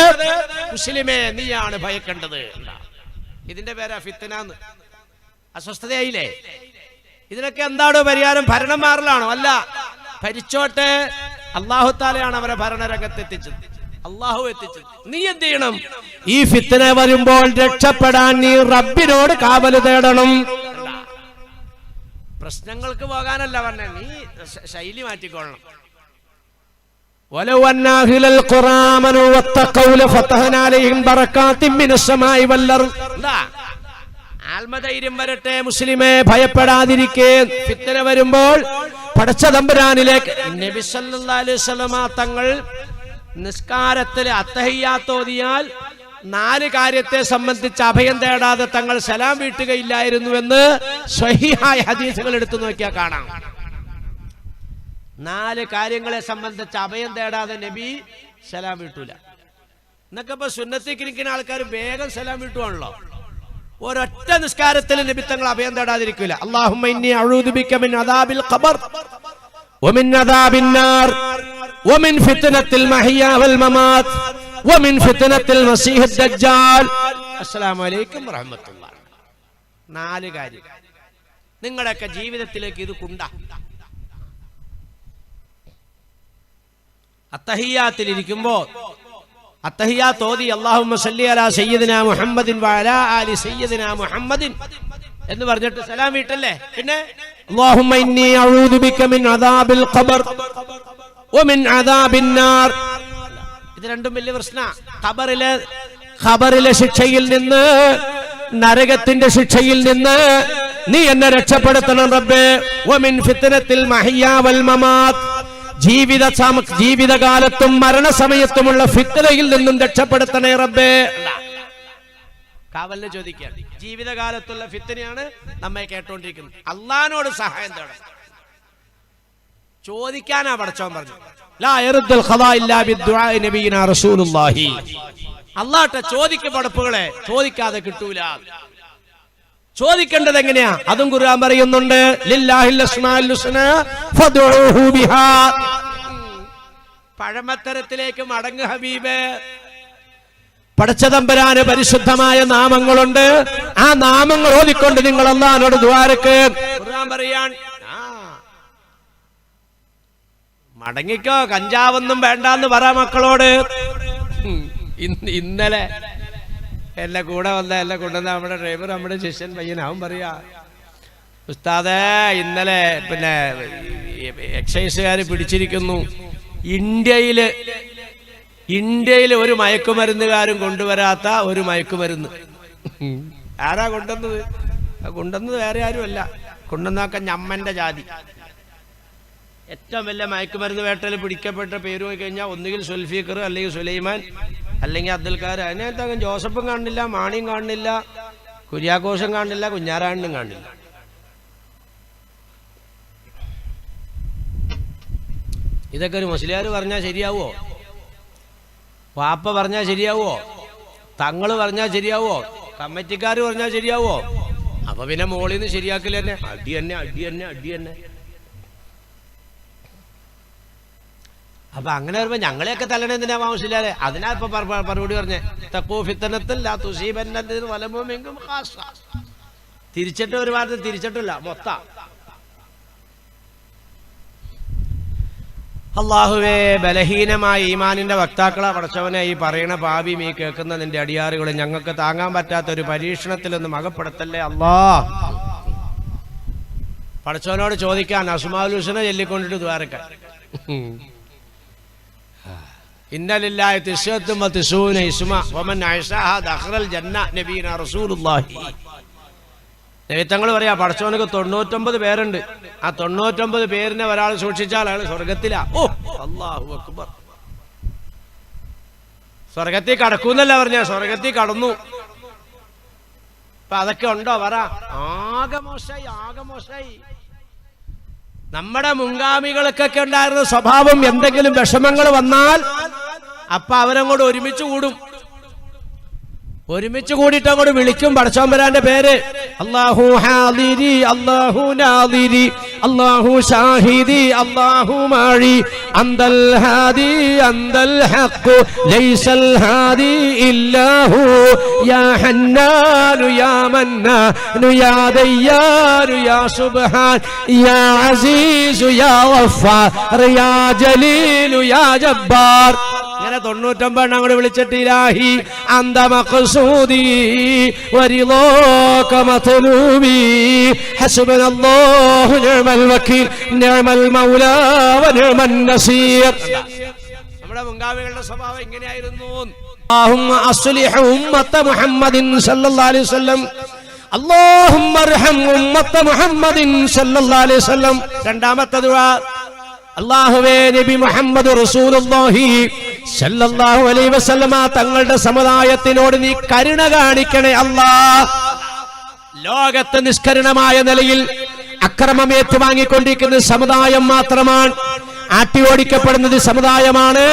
മുസ്ലിമേ, നീയാണ് ഭയക്കേണ്ടത്. ഇതിന്റെ പേരാ ഫിത്നാന്ന്. അസ്വസ്ഥതയായില്ലേ? ഇതിനൊക്കെ എന്താണോ പരിഹാരം? ഭരണം മാറലാണോ? അല്ല, ഭരിച്ചോട്ടെ. അല്ലാഹു തആലയാണ് അവരെ ഭരണരംഗത്ത് എത്തിച്ചത്, അല്ലാഹു എത്തിച്ചത്. നീ എന്ത് ചെയ്യണം? ഈ ഫിത്ന വരുമ്പോൾ രക്ഷപ്പെടാൻ നീ റബ്ബിനോട് കാവല് തേടണം. പ്രശ്നങ്ങൾക്ക് പോകാനല്ല പറഞ്ഞ, നീ ശൈലി മാറ്റിക്കൊള്ളണം. ആത്മധൈര്യം വരട്ടെ മുസ്ലിമേ, ഭയപ്പെടാതിരിക്കേ. ഫിത്ന വരുമ്പോൾ പടച്ച തമ്പുരാനിലേക്ക് നബി സല്ലല്ലാഹു അലൈഹി വസല്ലമ തങ്ങൾ നിസ്കാരത്തിൽ അത്തഹിയ്യാത്ത് ഓതിയാൽ 4 കാര്യത്തെ സംബന്ധിച്ച് അഭയം തേടാതെ തങ്ങൾ സലാം വീട്ടുകയില്ലായിരുന്നുവെന്ന് സ്വഹീഹായ ഹദീസുകൾ എടുത്തു നോക്കിയാൽ കാണാം. 4 കാര്യങ്ങളെ സംബന്ധിച്ച് അഭയം തേടാതെ നബി സലാം വീട്ടൂല. എന്നൊക്കെ ഇപ്പൊ സുന്നത്തിരിക്കുന്ന ആൾക്കാർ വേഗം സലാം വീട്ടുവാണല്ലോ. ഒരൊറ്റ നിസ്കാരത്തിൽ നബി തങ്ങൾ അഭയം തേടാതിരിക്കില്ല. അല്ലാഹുമ്മ ഇന്നി അഊദു ബിക മിൻ അദാബിൽ ഖബർ വമിൻ അദാബിൻ നാർ വമിൻ ഫിത്നത്തിൽ മഹിയാ വൽ മമാത് വമിൻ ഫിത്നത്തിൽ മസീഹ് ദജ്ജാൽ. അസ്സലാമു അലൈക്കും വറഹ്മത്തുള്ളാഹി. 4 കാര്യം നിങ്ങളുടെയൊക്കെ ജീവിതത്തിലേക്ക് ഇത് കൊണ്ടാ. അത്തഹിയ്യാത്തിലിരിക്കുമ്പോ അത്തഹിയ്യാത്ത് ഓതി അല്ലാഹുമ്മ സല്ലി അലാ സയ്യിദിനാ മുഹമ്മദിൻ വഅലാ ആലി സയ്യിദിനാ മുഹമ്മദിൻ എന്ന് പറഞ്ഞിട്ട് സലാം വീട്ടല്ലേ. പിന്നെ അല്ലാഹുമ്മ ഇന്നി അഊദു ബിക മിൻ അദാബിൽ ഖബർ വമിൻ അദാബിൻ നാർ. ഇത് രണ്ടും വലിയ പ്രശ്ന. ഖബറിലെ ശിക്ഷയിൽ നിന്ന്, നരകത്തിന്റെ ശിക്ഷയിൽ നിന്ന് നീ എന്നെ രക്ഷപ്പെടുത്തണം റബ്ബേ. വമിൻ ഫിത്നത്തിൽ മഹിയാ വൽ മമാത്, ജീവിതകാലത്തും മരണസമയത്തുമുള്ള ഫിത്നയിൽ നിന്നും രക്ഷപ്പെടുത്തണേ റബ്ബേ. കാവലിന് ചോദിക്കുകയാണ്. ജീവിതകാലത്തുള്ള ഫിത്നയാണ് നമ്മെ കേട്ടോണ്ടിരിക്കുന്നത്. അള്ളാഹിനോട് സഹായം തേടണം. ചോദിക്കാനാ പടച്ചവൻ പറഞ്ഞു. ലാ യർദുൽ ഖദാ ഇല്ലാ ബിദ്ദുആ നബിയിനാ റസൂലുള്ളാഹി. അല്ലാഹുവിന്റെ ചോദിക്ക് പടപ്പുകളെ ചോദിക്കാതെ കിട്ടൂല. ചോദിക്കേണ്ടത് എങ്ങനെയാ? അതും ഖുർആൻ പറയുന്നുണ്ട്. ലില്ലാഹിൽ അസ്മാഉൽ ഹുസ്നാ ഫദ്ഉഹു ബിഹാ. പഴമത്തരത്തിലേക്ക് മടങ്ങ് ഹബീബേ. പടച്ചതമ്പുരാന് പരിശുദ്ധമായ നാമങ്ങളുണ്ട്. ആ നാമങ്ങൾ ഓതിക്കൊണ്ട് നിങ്ങൾ അല്ലാഹുവിനോട് ദുആരക്ക്. ഖുർആൻ പറയാൻ മടങ്ങിക്കോ, കഞ്ചാവൊന്നും വേണ്ടാന്ന് പറ മക്കളോട്. ഇന്നലെ എന്നെ കൂടെ കൊണ്ടുവന്ന നമ്മുടെ ഡ്രൈവർ, നമ്മുടെ ശിഷ്യൻ പയ്യനാവും പറയാ, ഉസ്താദേ ഇന്നലെ പിന്നെ എക്സൈസുകാർ പിടിച്ചിരിക്കുന്നു. ഇന്ത്യയില് ഒരു മയക്കുമരുന്നുകാരും കൊണ്ടുവരാത്ത ഒരു മയക്കുമരുന്ന്. ആരാ കൊണ്ടുവന്നത്? കൊണ്ടുവന്നത് വേറെ ആരുമല്ല, കൊണ്ടുവന്നൊക്കെ ഞമ്മന്റെ ജാതി. ഏറ്റവും വലിയ മയക്കുമരുന്ന് വേട്ടയിൽ പിടിക്കപ്പെട്ട പേര് പോയി കഴിഞ്ഞാൽ ഒന്നുകിൽ സുൽഫീഖർ, അല്ലെങ്കിൽ സുലൈമാൻ, അല്ലെങ്കിൽ അബ്ദുൽ ഖാദർ. അതിനകത്ത് ജോസഫും കാണുന്നില്ല, മാണിയും കാണുന്നില്ല, കുര്യാക്കോസും കാണുന്നില്ല, കുഞ്ഞാറാണ്ണനും കാണുന്നില്ല. ഇതൊക്കെ ഒരു മുസ്ലിയാർ പറഞ്ഞാൽ ശരിയാവോ? വാപ്പ പറഞ്ഞാൽ ശരിയാവോ? തങ്ങൾ പറഞ്ഞാൽ ശരിയാവോ? കമ്മിറ്റിക്കാർ പറഞ്ഞാൽ ശരിയാവോ? അപ്പൊ പിന്നെ മോളിൽ നിന്ന് ശരിയാക്കില്ല തന്നെ. അടി തന്നെ. അപ്പൊ അങ്ങനെ വരുമ്പോ ഞങ്ങളെയൊക്കെ തല്ലണ എന്തിനാ മുസ്ലിയാരെ? അതിനാ ഇപ്പൊ മറുപടി പറഞ്ഞേ. തഖൂ ഫിത്നത്തൻ ലാ തുസീബന്നല്ലദീന വലമു മിൻകും ഖാസ്സ. തിരിച്ചിട്ട് ഒരു വാർത്ത തിരിച്ചിട്ടില്ല, മൊത്തം. അള്ളാഹുവേ, ബലഹീനമായ ഈമാനിന്റെ വക്താക്കളെ പടച്ചവനെ ഈ പറയുന്ന പാപിയും ഈ കേൾക്കുന്ന നിന്റെ അടിയാറുകളും ഞങ്ങൾക്ക് താങ്ങാൻ പറ്റാത്ത ഒരു പരീക്ഷണത്തിലൊന്നും അകപ്പെടുത്തല്ലേ അല്ലാ. പടച്ചവനോട് ചോദിക്കാൻ അസ്മാഉൽ ഹുസ്ന ചൊല്ലിക്കൊണ്ടിട്ട് ദ്വാരക്കാൻ. ഇന്നലില്ലാഹി തിസ്അത്തും വതിസ്ഊന ഇസ്മ വമൻ അഹ്സാഹാ ദഖലൽ ജന്ന നബീന റസൂലുള്ളാഹി. നബി തങ്ങൾ പറയാ പടച്ചവനക്ക് 99 പേരുണ്ട്. ആ 99 പേരിനെ ഒരാൾ സൂക്ഷിച്ചാൽ അയാൾ സ്വർഗത്തിലാ. ഓ അല്ലാഹു അക്ബർ. സ്വർഗത്തിൽ കടക്കൂന്നല്ല പറഞ്ഞ, സ്വർഗത്തിൽ കടന്നു. അപ്പൊ അതൊക്കെ ഉണ്ടോ പറ? ആകെ മോശമായി. നമ്മുടെ മുൻഗാമികൾക്കൊക്കെ ഉണ്ടായിരുന്ന സ്വഭാവം, എന്തെങ്കിലും വിഷമങ്ങൾ വന്നാൽ അപ്പൊ അവരങ്ങോട്ട് ഒരുമിച്ച് കൂടിയിട്ട് അങ്ങോട്ട് വിളിക്കും പടച്ചോമ്പരാന്റെ പേര്. അല്ലാഹു ഹാദിരി, അല്ലാഹു നാദിരി, അല്ലാഹു ഷാഹിദി, അല്ലാഹു മാഴി, അന്തൽ ഹാദി അന്തൽ ഹഖ് ലൈസൽ ഹാദി ഇല്ലാഹു യാ ഹന്നാനു യാ മന്നാനു യാ ദയ്യാനു യാ സുബ്ഹാൻ യാ അസീസു യാ ഗഫാർ യാ ജലീലു യാ ജബ്ബാർ. ഇങ്ങനെ 99 അങ്ങോട്ട് വിളിച്ചിട്ട് ഇലാഹി അന്ത മഖ്സൂദി വരിളാക മത്ലൂബി ഹസ്ബനല്ലാഹു നിഅമൽ വകീൽ നിഅമൽ മൗലാ വനിഅമൻ നസീർ. നമ്മുടെ മുൻഗാമികളുടെ സ്വഭാവം ഇങ്ങനെയായിരുന്നു. അല്ലാഹുമ്മ അസ്ലിഹ് ഉമ്മത മുഹമ്മദിൻ സല്ലല്ലാഹു അലൈഹി വസല്ലം, അല്ലാഹുമ്മ അർഹം ഉമ്മത മുഹമ്മദിൻ സല്ലല്ലാഹു അലൈഹി വസല്ലം. രണ്ടാമത്തെ ദുആ, അല്ലാഹുവേ നബി മുഹമ്മദ് റസൂലുള്ളാഹി സല്ലല്ലാഹു അലൈഹി വസല്ലമ തങ്ങളുടെ സമുദായത്തിനോട് നീ കരുണ കാണിക്കണേ അല്ലാഹ്. ലോകത്ത് നിഷ്കരുണമായ നിലയിൽ അക്രമം ഏറ്റുവാങ്ങിക്കൊണ്ടിരിക്കുന്ന സമുദായം മാത്രമാണ്. ആട്ടിയോടിക്കപ്പെടുന്നത് സമുദായമാണ്,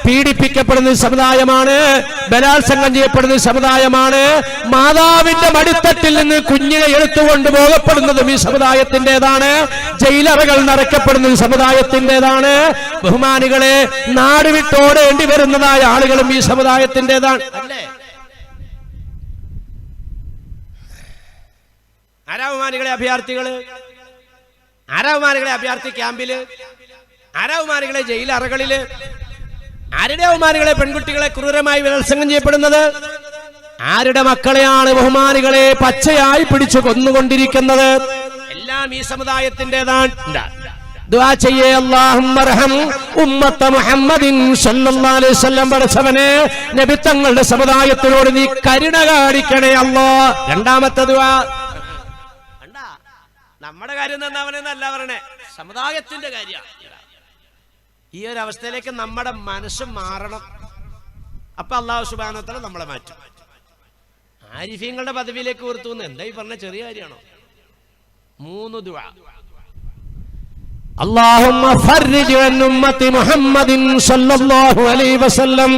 പീഡിപ്പിക്കപ്പെടുന്നത് സമുദായമാണ്, ബലാത്സംഗം ചെയ്യപ്പെടുന്നത് സമുദായമാണ്, മാതാവിന്റെ മടിത്തട്ടിൽ നിന്ന് കുഞ്ഞിനെ എടുത്തുകൊണ്ട് പോകപ്പെടുന്നതും ഈ സമുദായത്തിൻ്റെതാണ്, ജയിലറകൾ നിറയ്ക്കപ്പെടുന്നത് സമുദായത്തിൻ്റെതാണ്, ബഹുമാനികളെ നാട് വിട്ടോടേണ്ടി വരുന്നതായ ആളുകളും ഈ സമുദായത്തിൻ്റെതാണ്. അല്ലേ? ആരാവുമാനികളെ അഭയാർത്ഥികള്, ആരാവുമാനികളെ അഭയാർത്ഥി ക്യാമ്പില്, ആരാവുമാനികളെ ജയിലറകളില്, ആരുടെ അവമാനികളെ പെൺകുട്ടികളെ ക്രൂരമായി ബലാത്സംഗം ചെയ്യപ്പെടുന്നത്, ആരുടെ മക്കളെയാണ് ബഹുമാനികളെ പച്ചയായി പിടിച്ചു കൊന്നുകൊണ്ടിരിക്കുന്നത്, എല്ലാം ഈ സമുദായത്തിൻ്റെതാണ്. ദുആ ചെയ്യേ, അല്ലാഹുമ്മ അർഹം ഉമ്മത മുഹമ്മദിൻ സല്ലല്ലാഹു അലൈഹി വസല്ലം. പടച്ചവനെ നബി തങ്ങളുടെ സമുദായത്തിനോട് നീ കരുണ കാണിക്കണേ അല്ലാഹ്. രണ്ടാമത്തെ ദുആ, നമ്മുടെ കാര്യം തന്നവനെന്നല്ല പറയണേ, സമുദായത്തിന്റെ കാര്യമാണ്. ഈ ഒരു അവസ്ഥയിലേക്ക് നമ്മുടെ മനസ്സ് മാറണം. അപ്പൊ അല്ലാഹു സുബ്ഹാനഹു വ തആല നമ്മളെ മാറ്റും. ആരിഫീങ്ങളുടെ പദവിയിലേക്ക് ഉയർത്തുന്നു. എന്താ ഈ പറഞ്ഞ ചെറിയ കാര്യമാണോ? 3 ദുആ. അല്ലാഹുമ്മ ഫർരിജ് അൻ ഉമ്മത്തി മുഹമ്മദിൻ സല്ലല്ലാഹു അലൈഹി വസല്ലം.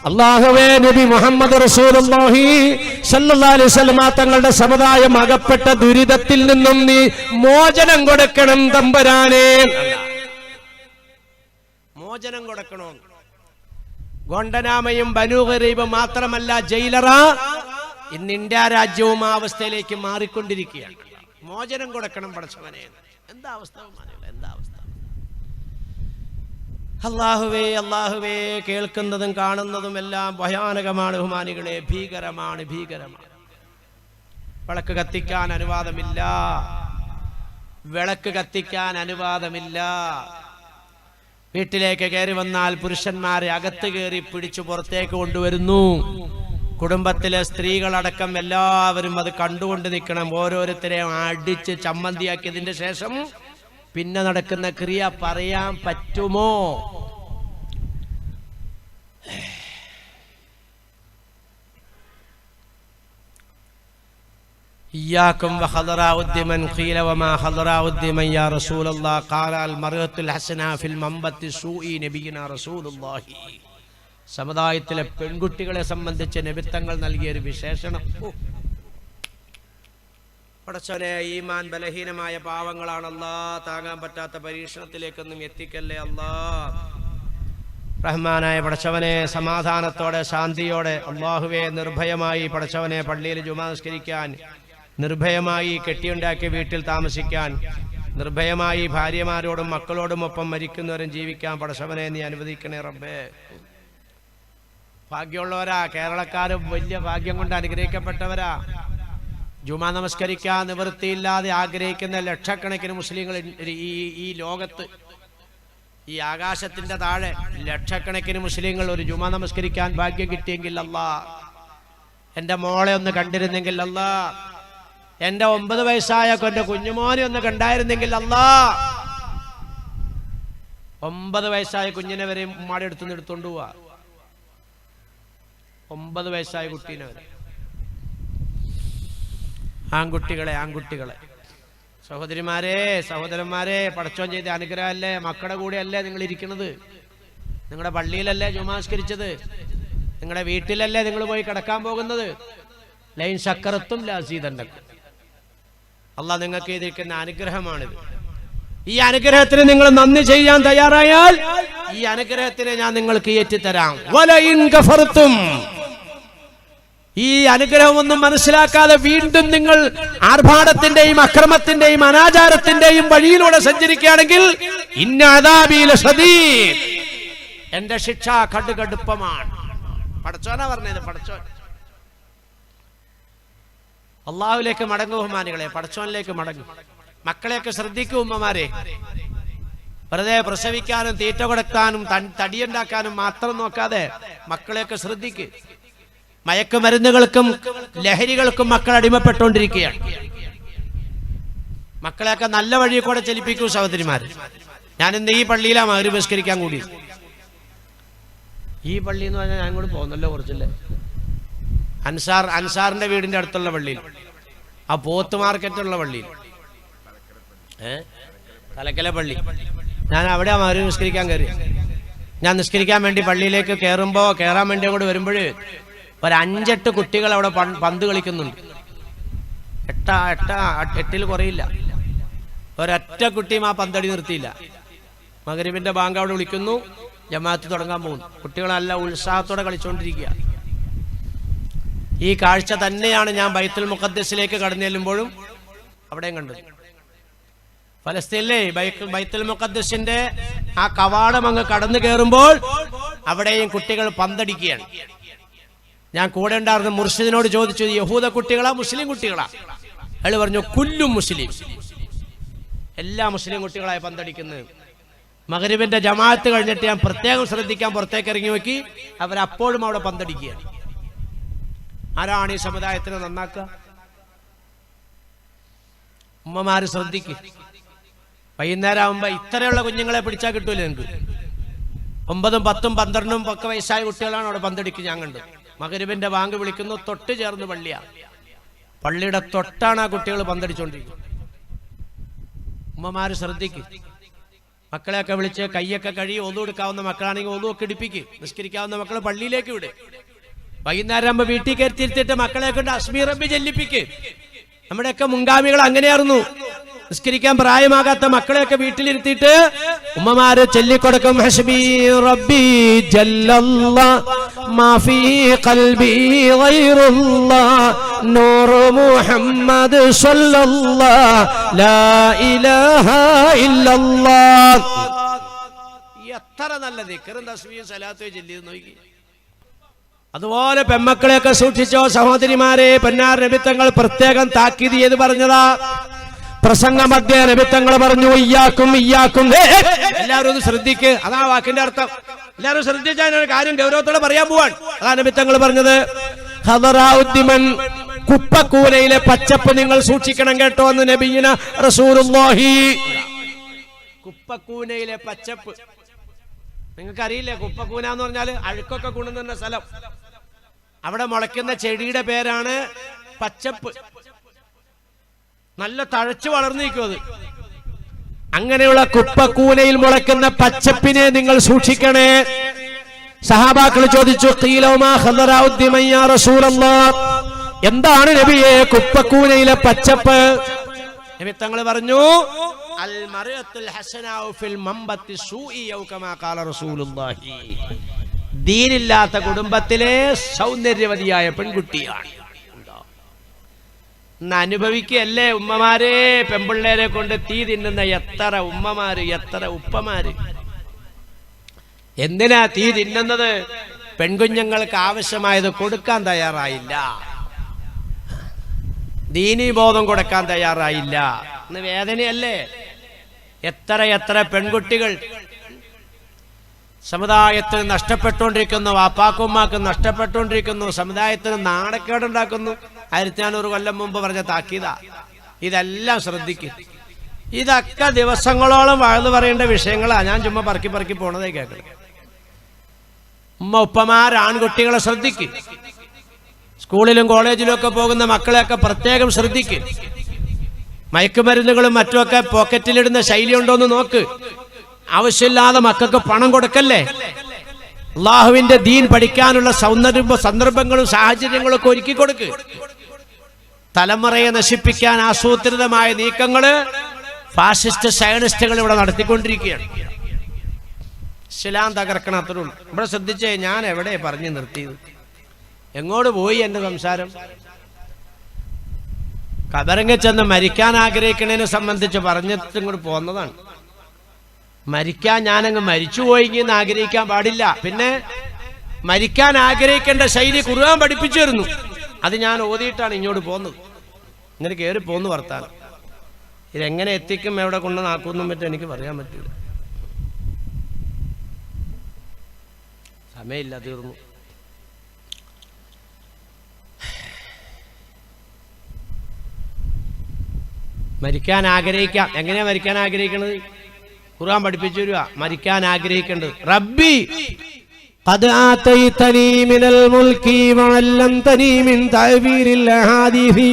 അല്ലാഹുവേ നബി മുഹമ്മദ് റസൂലുള്ളാഹി സല്ലല്ലാഹു അലൈഹി വസല്ലം തങ്ങളുടെ സമുദായം അകപ്പെട്ട ദുരിതത്തിൽ നിന്നും നീ മോചനം കൊടുക്കണം തമ്പുരാനേ. മോചനം കൊടുക്കണോ? ഗോണ്ടനാമയും ബനൂ ഖറീബും മാത്രമല്ല ജയിലറ, ഇന്ന് ഇന്ത്യ രാജ്യവും ആ അവസ്ഥയിലേക്ക് മാറിക്കൊണ്ടിരിക്കുകയാണ്. മോചനം കൊടുക്കണം പടച്ചവനെ. എന്താ അവസ്ഥ? എന്താ അവസ്ഥ? അല്ലാഹുവേ, അല്ലാഹുവേ, കേൾക്കുന്നതും കാണുന്നതും എല്ലാം ഭയാനകമാണ് ബഹുമാനികളെ, ഭീകരമാണ്. വിളക്ക് കത്തിക്കാൻ അനുവാദമില്ല, വിളക്ക് കത്തിക്കാൻ അനുവാദമില്ല. വീട്ടിലേക്ക് കയറി വന്നാൽ പുരുഷന്മാരെ അകത്ത് കയറി പിടിച്ചു പുറത്തേക്ക് കൊണ്ടുവരുന്നു. കുടുംബത്തിലെ സ്ത്രീകളടക്കം എല്ലാവരും അത് കണ്ടുകൊണ്ട് നിൽക്കണം. ഓരോരുത്തരെയും അടിച്ച് ചമ്മന്തിയാക്കിയതിന്റെ ശേഷം പിന്നെ നടക്കുന്ന ക്രിയ പറയാൻ പറ്റുമോ? إياكم وخضراء الدمن قيل وما خضراء الدمن يا رسول الله قال المرأة الحسنة في المنبت السوء نبينا رسول الله. സമുദായത്തിലെ പെൺകുട്ടികളെ സംബന്ധിച്ച് നബിത്തങ്ങൾ നൽകിയ ഒരു വിശേഷണം. പടച്ചവനെ, ഈമാൻ ബലഹീനമായ പാവങ്ങളാണ് അല്ലാ. താങ്ങാൻ പറ്റാത്ത പരീക്ഷണത്തിലേക്കൊന്നും എത്തിക്കല്ലേ അല്ലാ. റഹ്മാനായ പടച്ചവനെ, സമാധാനത്തോടെ ശാന്തിയോടെ അല്ലാഹുവേ നിർഭയമായി പടച്ചവനെ പള്ളിയിൽ ജുമാ നിസ്കരിക്കാൻ, നിർഭയമായി കെട്ടിയുണ്ടാക്കിയ വീട്ടിൽ താമസിക്കാൻ, നിർഭയമായി ഭാര്യമാരോടും മക്കളോടും ഒപ്പം മരിക്കുന്നവരും ജീവിക്കാൻ പടച്ചവനെ നീ അനുവദിക്കണേ റബ്ബേ. ഭാഗ്യമുള്ളവരാ കേരളക്കാർ, വലിയ ഭാഗ്യം കൊണ്ട് അനുഗ്രഹിക്കപ്പെട്ടവരാ. ജുമാ നമസ്കരിക്കാൻ നിവൃത്തിയില്ലാതെ ആഗ്രഹിക്കുന്ന ലക്ഷക്കണക്കിന് മുസ്ലിങ്ങൾ ഈ ലോകത്ത്, ഈ ആകാശത്തിന്റെ താഴെ ലക്ഷക്കണക്കിന് മുസ്ലിങ്ങൾ ഒരു ജുമാ നമസ്കരിക്കാൻ ഭാഗ്യം കിട്ടിയെങ്കിൽ അല്ലാ, എൻ്റെ മോളെ ഒന്ന് കണ്ടിരുന്നെങ്കിൽ അല്ലാ, എൻ്റെ 9 വയസ്സായ എൻ്റെ കുഞ്ഞുമോനെ ഒന്ന് കണ്ടായിരുന്നെങ്കിൽ അല്ലാ. 9 വയസ്സായ കുഞ്ഞിനെ വരെ ഉമ്മാടെ അടുത്തുനിന്ന് എടുത്തോണ്ട് പോവാ. 9 വയസ്സായ കുട്ടീനെ വരെ. ആൺകുട്ടികളെ സഹോദരിമാരെ, സഹോദരന്മാരെ, പടച്ചോൻ ചെയ്ത അനുഗ്രഹമല്ലേ, മക്കളുടെ കൂടെയല്ലേ നിങ്ങൾ ഇരിക്കുന്നത്? നിങ്ങളുടെ പള്ളിയിലല്ലേ ജുമാസ്കരിച്ചത്? നിങ്ങളുടെ വീട്ടിലല്ലേ നിങ്ങൾ പോയി കിടക്കാൻ പോകുന്നത്? ലൈൻ ശക്കറത്തും ലാസീതണ്ടക്കും. അള്ളാഹ് നിങ്ങൾക്ക് ചെയ്തിരിക്കുന്ന അനുഗ്രഹമാണിത്. ഈ അനുഗ്രഹത്തിന് നിങ്ങൾ നന്ദി ചെയ്യാൻ തയ്യാറായാൽ ഈ അനുഗ്രഹത്തിനെ ഞാൻ നിങ്ങൾക്ക് ഏറ്റിത്തരാം. വലയിൻ കഫർത്തും, ഈ അനുഗ്രഹമൊന്നും മനസ്സിലാക്കാതെ വീണ്ടും നിങ്ങൾ ആർഭാടത്തിന്റെയും അക്രമത്തിന്റെയും അനാചാരത്തിന്റെയും വഴിയിലൂടെ സഞ്ചരിക്കുകയാണെങ്കിൽ ഇന്ന അദാബി ലശദീദ്, എന്റെ ശിക്ഷ കടുകടുപ്പമാണ്. പടച്ചോനാ പറഞ്ഞത്. പടച്ചോൻ അള്ളാഹുലേക്ക് മടങ്ങും ബഹുമാനികളെ, പടച്ചോനിലേക്ക് മടങ്ങും. മക്കളെയൊക്കെ ശ്രദ്ധിക്കും ഉമ്മമാരെ. വെറുതെ പ്രസവിക്കാനും തീറ്റ കൊടുക്കാനും തടിയുണ്ടാക്കാനും മാത്രം നോക്കാതെ മക്കളെയൊക്കെ ശ്രദ്ധിക്ക്. മയക്കുമരുന്നുകൾക്കും ലഹരികൾക്കും മക്കൾ അടിമപ്പെട്ടുകൊണ്ടിരിക്കുകയാണ്. മക്കളെയൊക്കെ നല്ല വഴി കൂടെ ചലിപ്പിക്കൂ സഹോദരിമാർ. ഞാനിന്ന് ഈ പള്ളിയിലാണ് മഗ്‌രിബ് നിസ്കരിക്കാൻ കൂടി. ഈ പള്ളി എന്ന് പറഞ്ഞാൽ ഞാൻ കൂടി പോകുന്നല്ലോ കുറച്ചല്ലേ, അൻസാറിന്റെ വീടിന്റെ അടുത്തുള്ള പള്ളിയിൽ, ആ പോത്ത് മാർക്കറ്റുള്ള പള്ളിയിൽ, തലക്കലെ പള്ളി. ഞാൻ അവിടെ മഗ്‌രിബ് നിസ്കരിക്കാൻ കയറി. ഞാൻ നിസ്കരിക്കാൻ വേണ്ടി പള്ളിയിലേക്ക് കയറാൻ വേണ്ടി കൂടെ വരുമ്പോൾ ഒരു 5-8 കുട്ടികൾ അവിടെ പന്ത് കളിക്കുന്നുണ്ട്. 8 കുറയില്ല. ഒരൊറ്റ കുട്ടിയും ആ പന്തടി നിർത്തിയില്ല. മഗ്‌രിബിന്റെ ബാങ്ക് അവിടെ വിളിക്കുന്നു, ജമാഅത്ത് തുടങ്ങാൻ പോകുന്നു. കുട്ടികൾ നല്ല ഉത്സാഹത്തോടെ കളിച്ചുകൊണ്ടിരിക്കുക. ഈ കാഴ്ച തന്നെയാണ് ഞാൻ ബൈത്തുൽ മുഖദ്ദസിലേക്ക് കടന്നു ചെല്ലുമ്പോഴും അവിടെയും കണ്ടത്. ഫലസ്തീനിലെ ബൈത്തുൽ മുഖദ്ദസിന്റെ ആ കവാടം അങ്ങ് കടന്നു കയറുമ്പോൾ അവിടെയും കുട്ടികൾ പന്തടിക്കുകയാണ്. ഞാൻ കൂടെ ഉണ്ടായിരുന്ന മുർഷിദിനോട് ചോദിച്ചു, യഹൂദ കുട്ടികളാ മുസ്ലിം കുട്ടികളാ? അയാൾ പറഞ്ഞു കുല്ലും മുസ്ലിം, എല്ലാ മുസ്ലിം കുട്ടികളായി പന്തടിക്കുന്നത്. മഗ്‌രിബിന്റെ ജമാഅത്ത് കഴിഞ്ഞിട്ട് ഞാൻ പ്രത്യേകം ശ്രദ്ധിക്കാൻ പുറത്തേക്ക് ഇറങ്ങി നോക്കി, അവരപ്പോഴും അവിടെ പന്തടിക്കുകയാണ്. ആരാണ് ഈ സമുദായത്തിനെ നന്നാക്കുക? ഉമ്മമാര് ശ്രദ്ധിക്കുക. വൈകുന്നേരം ആകുമ്പോ ഇത്രയുള്ള കുഞ്ഞുങ്ങളെ പിടിച്ചാൽ കിട്ടൂല നിങ്ങൾക്ക്. 9, 10, 12 ഒക്കെ വയസ്സായ കുട്ടികളാണ് അവിടെ പന്തടിക്കുക. ഞാൻ കണ്ടു. മഗ്‌രിബിന്റെ ബാങ്ക് വിളിക്കുന്നു, തൊട്ട് ചേർന്ന് പള്ളിയാണ്. പള്ളിയുടെ തൊട്ടാണ് ആ കുട്ടികൾ പന്തടിച്ചോണ്ടിരിക്കുന്നത്. ഉമ്മമാര് ശ്രദ്ധിക്കും. മക്കളെയൊക്കെ വിളിച്ച് കൈയൊക്കെ കഴുകി ഒന്നു എടുക്കാവുന്ന മക്കളാണെങ്കിൽ ഒന്നുമൊക്കെ ഇടിപ്പിക്കും. നിസ്കരിക്കാവുന്ന മക്കൾ പള്ളിയിലേക്ക് വിട്. വൈകുന്നേരം ആകുമ്പോൾ വീട്ടിൽ കയറ്റിയിരുത്തിട്ട് മക്കളെ കൊണ്ട് അസ്മി റബ്ബി ചെല്ലിപ്പിക്ക്. നമ്മുടെയൊക്കെ മുൻഗാമികൾ അങ്ങനെയായിരുന്നു. നിസ്കരിക്കാൻ പ്രായമാകാത്ത മക്കളെയൊക്കെ വീട്ടിലിരുത്തിയിട്ട് ഉമ്മമാര് ചൊല്ലിക്കൊടുക്കും, ഹസ്ബി റബ്ബി ജല്ലല്ലാഹ് മാ ഫീ ഖൽബി ഗൈറുല്ലാഹ് നൂറു മുഹമ്മദ് സ്വല്ലല്ലാഹ് ലാ ഇലാഹ ഇല്ലല്ലാഹ്. എത്ര നല്ല ദിക്റും തസ്ബീഹും സലാത്തും ചൊല്ലിയത് നോക്കി. അതുപോലെ പെമ്മക്കളെയൊക്കെ സൂക്ഷിച്ചോ സഹോദരിമാരെ. പൊന്നാർ നബിത്തങ്ങൾ പ്രത്യേകം താക്കീത് ചെയ്ത് പറഞ്ഞതാ. പ്രസംഗമധ്യേ നബിത്തങ്ങൾ പറഞ്ഞു, ഇയ്യാക്കും ഇയ്യാക്കും. എല്ലാവരും ഒന്ന് ശ്രദ്ധിക്ക്. അതാ വാക്കിന്റെ അർത്ഥം. എല്ലാവരും ശ്രദ്ധിച്ചാൽ കാര്യം ഗൗരവത്തോടെ പറയാൻ പോവാൻ. അതാ നബിത്തങ്ങൾ പറഞ്ഞത്. ഖദറാഉദ്ദിമൻ, കുപ്പക്കൂനയിലെ പച്ചപ്പ് നിങ്ങൾ സൂക്ഷിക്കണം കേട്ടോ എന്ന് നബിയിന റസൂലുള്ളാഹി. കുപ്പക്കൂനയിലെ പച്ചപ്പ് നിങ്ങൾക്കറിയില്ലേ? കുപ്പക്കൂന എന്ന് പറഞ്ഞാൽ അഴുക്കൊക്കെ കൊണ്ടുവന്ന സ്ഥലം. അവിടെ മുളയ്ക്കുന്ന ചെടിയുടെ പേരാണ് പച്ചപ്പ്. നല്ല തഴച്ചു വളർന്നിരിക്കും അത്. അങ്ങനെയുള്ള കുപ്പക്കൂനയിൽ മുളയ്ക്കുന്ന പച്ചപ്പിനെ നിങ്ങൾ സൂക്ഷിക്കണേ. സഹാബാക്കൾ ചോദിച്ചു, ഖീലൗമാ ഖദറാഉദ്ദിമൻ യാ റസൂലല്ലാഹ്, എന്താണ് നബിയെ കുപ്പക്കൂനയിലെ പച്ചപ്പ്? നബി തങ്ങൾ പറഞ്ഞു, അൽ മർഅത്തുൽ ഹസനാഉ ഫിൽ മംബത്തി സൂഇ ഔ കമാ ഖാല റസൂലുള്ളാഹി. ദീനില്ലാത്ത കുടുംബത്തിലെ സൗന്ദര്യവതിയായ പെൺകുട്ടിയാണ്. ഇന്ന് അനുഭവിക്കുകയല്ലേ ഉമ്മമാരെ, പെമ്പിള്ളേരെ കൊണ്ട് തീ തിന്നുന്ന എത്ര ഉമ്മമാര്, എത്ര ഉപ്പമാര്. എന്തിനാ തീ തിന്നുന്നത്? പെൺകുഞ്ഞുങ്ങൾക്ക് ആവശ്യമായത് കൊടുക്കാൻ തയ്യാറായില്ല, ദീനീബോധം കൊടുക്കാൻ തയ്യാറായില്ല. ഇന്ന് വേദനയല്ലേ? എത്ര എത്ര പെൺകുട്ടികൾ സമുദായത്തിന് നഷ്ടപ്പെട്ടുകൊണ്ടിരിക്കുന്നു, വാപ്പാക്കുമ്മാക്കും നഷ്ടപ്പെട്ടുകൊണ്ടിരിക്കുന്നു, സമുദായത്തിന് നാണക്കേടുണ്ടാക്കുന്നു. 1400 കൊല്ലം മുമ്പ് പറഞ്ഞ താക്കീത. ഇതെല്ലാം ശ്രദ്ധിക്കും. ഇതൊക്കെ ദിവസങ്ങളോളം വാഴ്ന്നു പറയേണ്ട വിഷയങ്ങളാണ്. ഞാൻ ചുമ്മാ പറക്കി പോണതേ കേൾക്കണം. ഉമ്മ ഉപ്പമാർ ആൺകുട്ടികളെ ശ്രദ്ധിക്കും. സ്കൂളിലും കോളേജിലും ഒക്കെ പോകുന്ന മക്കളെയൊക്കെ പ്രത്യേകം ശ്രദ്ധിക്കും. മയക്കുമരുന്നുകളും മറ്റുമൊക്കെ പോക്കറ്റിലിടുന്ന ശൈലി ഉണ്ടോന്ന് നോക്ക്. ആവശ്യമില്ലാതെ മക്കൾക്ക് പണം കൊടുക്കല്ലേ. അള്ളാഹുവിന്റെ ദീൻ പഠിക്കാനുള്ള സന്ദർഭങ്ങളും സാഹചര്യങ്ങളും ഒക്കെ ഒരുക്കി കൊടുക്ക്. തലമുറയെ നശിപ്പിക്കാൻ ആസൂത്രിതമായ നീക്കങ്ങള് ഫാസിസ്റ്റ് സയനിസ്റ്റുകൾ ഇവിടെ നടത്തിക്കൊണ്ടിരിക്കുകയാണ്. ഇസ്ലാം തകർക്കണം, അത്രേ ഉള്ളൂ. ഇവിടെ ശ്രദ്ധിച്ചേ, ഞാൻ എവിടെ പറഞ്ഞു നിർത്തിയത്? എങ്ങോട്ട് പോയി എന്റെ സംസാരം? ഖബറിൽ ചെന്ന് മരിക്കാൻ ആഗ്രഹിക്കുന്നതിനെ സംബന്ധിച്ച് പറഞ്ഞിട്ട് ഇങ്ങോട്ട് പോന്നതാണ്. മരിക്കാൻ ഞാനങ്ങ് മരിച്ചുപോയിന്ന് ആഗ്രഹിക്കാൻ പാടില്ല. പിന്നെ മരിക്കാൻ ആഗ്രഹിക്കേണ്ട ശൈലി ഖുർആൻ പഠിപ്പിച്ചു തരുന്നു. അത് ഞാൻ ഓതിയിട്ടാണ് ഇങ്ങോട്ട് പോകുന്നത്. ഇങ്ങനെ കയറി പോന്നു വർത്താനം. ഇതെങ്ങനെ എത്തിക്കും, എവിടെ കൊണ്ട് നാക്കുന്നും പറ്റും എനിക്ക് പറയാൻ പറ്റില്ല. സമയമില്ല, തീർന്നു. മരിക്കാൻ ആഗ്രഹിക്കാം. എങ്ങനെയാ മരിക്കാൻ ആഗ്രഹിക്കണത്? ഖുർആൻ പഠിപ്പിച്ചു തരുക. മരിക്കാൻ ആഗ്രഹിക്കേണ്ടത് റബ്ബി ഖദ് ആതൈതനി മിനൽ മുൽക്കി വഅല്ലംതനി മിൻ തഅവീരിൽ അഹാദീസ്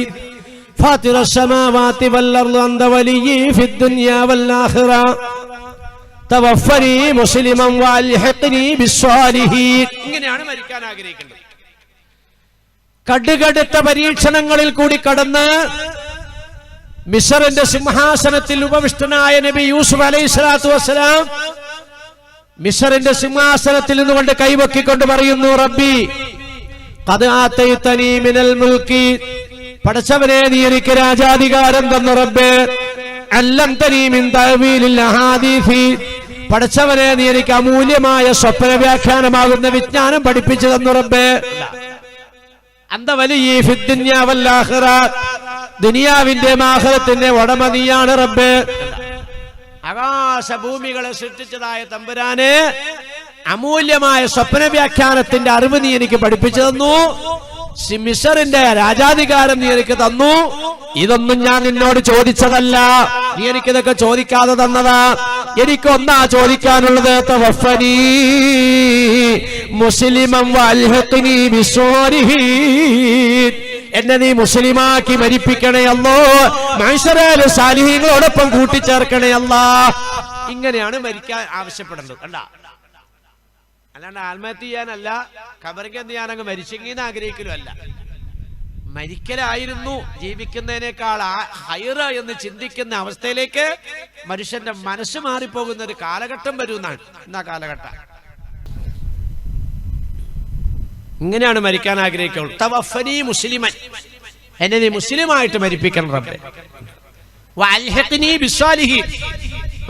ഫാത്തിറസ് സമാവാതി വൽ അർളി അൻത വലിയ്യി ഫിദ് ദുനിയാ വൽ ആഖിറ തവഫനി മുസ്ലിമൻ വഅൽഹിഖ്നി ബിസ്സാലിഹീൻ. ഇങ്ങനെയാണ് മരിക്കാൻ ആഗ്രഹിക്കേണ്ടത്. കടുകടുത്ത പരീക്ഷണങ്ങളിൽ കൂടി കടന്ന് മിസ്റിന്റെ സിംഹാസനത്തിൽ ഉപവിഷ്ടനായ നബി യൂസുഫ് അലൈഹിസ്സലാത്തു വസ്സലാം മിസ്റിന്റെ സിംഹാസനത്തിൽ നിന്നുകൊണ്ട് കൈവക്കിക്കൊണ്ട് പറയുന്നു, റബ്ബി ഖദ് ആതൈതനി മിനൽ മുൽക്കി, പടച്ചവനെ നീ എനിക്ക് രാജാധികാരം തന്നു. റബ്ബേ അല്ലംതനി മിൻ തഅവീലിൽ അഹാദീസ്, പടച്ചവനെ നീ എനിക്ക് അമൂല്യമായ സ്വപ്ന വ്യാഖ്യാനമാകുന്ന വിജ്ഞാനം പഠിപ്പിച്ചു തന്നു. റബ്ബേ അന്ത വലിയ്യി ഫിദ് ദുനിയാ വൽ ആഖിറ, ദുനിയാവിന്റെ ആഖിറത്തിന്റെ ഉടമ നീയാണ് റബ്ബേ. ആകാശഭൂമികളെ സൃഷ്ടിച്ചതായ തമ്പുരാനെ, അമൂല്യമായ സ്വപ്ന വ്യാഖ്യാനത്തിന്റെ അറിവ് നീ എനിക്ക് പഠിപ്പിച്ചു തന്നു. മിസ്റിന്റെ രാജാധികാരം നീ എനിക്ക് തന്നു. ഇതൊന്നും ഞാൻ നിന്നോട് ചോദിച്ചതല്ല, നീ എനിക്കിതൊക്കെ ചോദിക്കാതെ തന്നതാ. എനിക്കൊന്നാ ചോദിക്കാനുള്ളത്, തവഫനി മുസ്ലിമൻ വഅൽഹിഖ്നി ബിസ്സാലിഹീൻ, എന്നെ നീ മുസ്ലിമാക്കി മരിപ്പിക്കണേ അല്ലോ, മഹ്ശറിലെ സാലിഹീങ്ങളോടൊപ്പം കൂട്ടിച്ചേർക്കണേ അല്ലാ. ഇങ്ങനെയാണ് മരിക്കാൻ ആവശ്യപ്പെടേണ്ടത്. കണ്ട, അല്ലാണ്ട് ആത്മഹത്യ ചെയ്യാനല്ല, ഖബറിൽ എന്ത് ചെയ്യാനങ്ങ് മരിച്ചെങ്കിന്ന് ആഗ്രഹിക്കലും അല്ല. മരിക്കലായിരുന്നു ജീവിക്കുന്നതിനേക്കാൾ ഹൈറ എന്ന് ചിന്തിക്കുന്ന അവസ്ഥയിലേക്ക് മനുഷ്യന്റെ മനസ്സ് മാറിപ്പോകുന്ന ഒരു കാലഘട്ടം വരുമെന്നാണ് ഇന്നാ കാലഘട്ടം. ഇങ്ങനെയാണ് മരിക്കാൻ ആഗ്രഹിക്കുള്ളൂ. തവഫനി മുസ്ലിമൻ, എന്നെ നീ മുസ്ലിമായിട്ട് മരിപ്പിക്കണം റബ്ബേ. വഅൽഹിഖ്നി ബിസ്സാലിഹീൻ,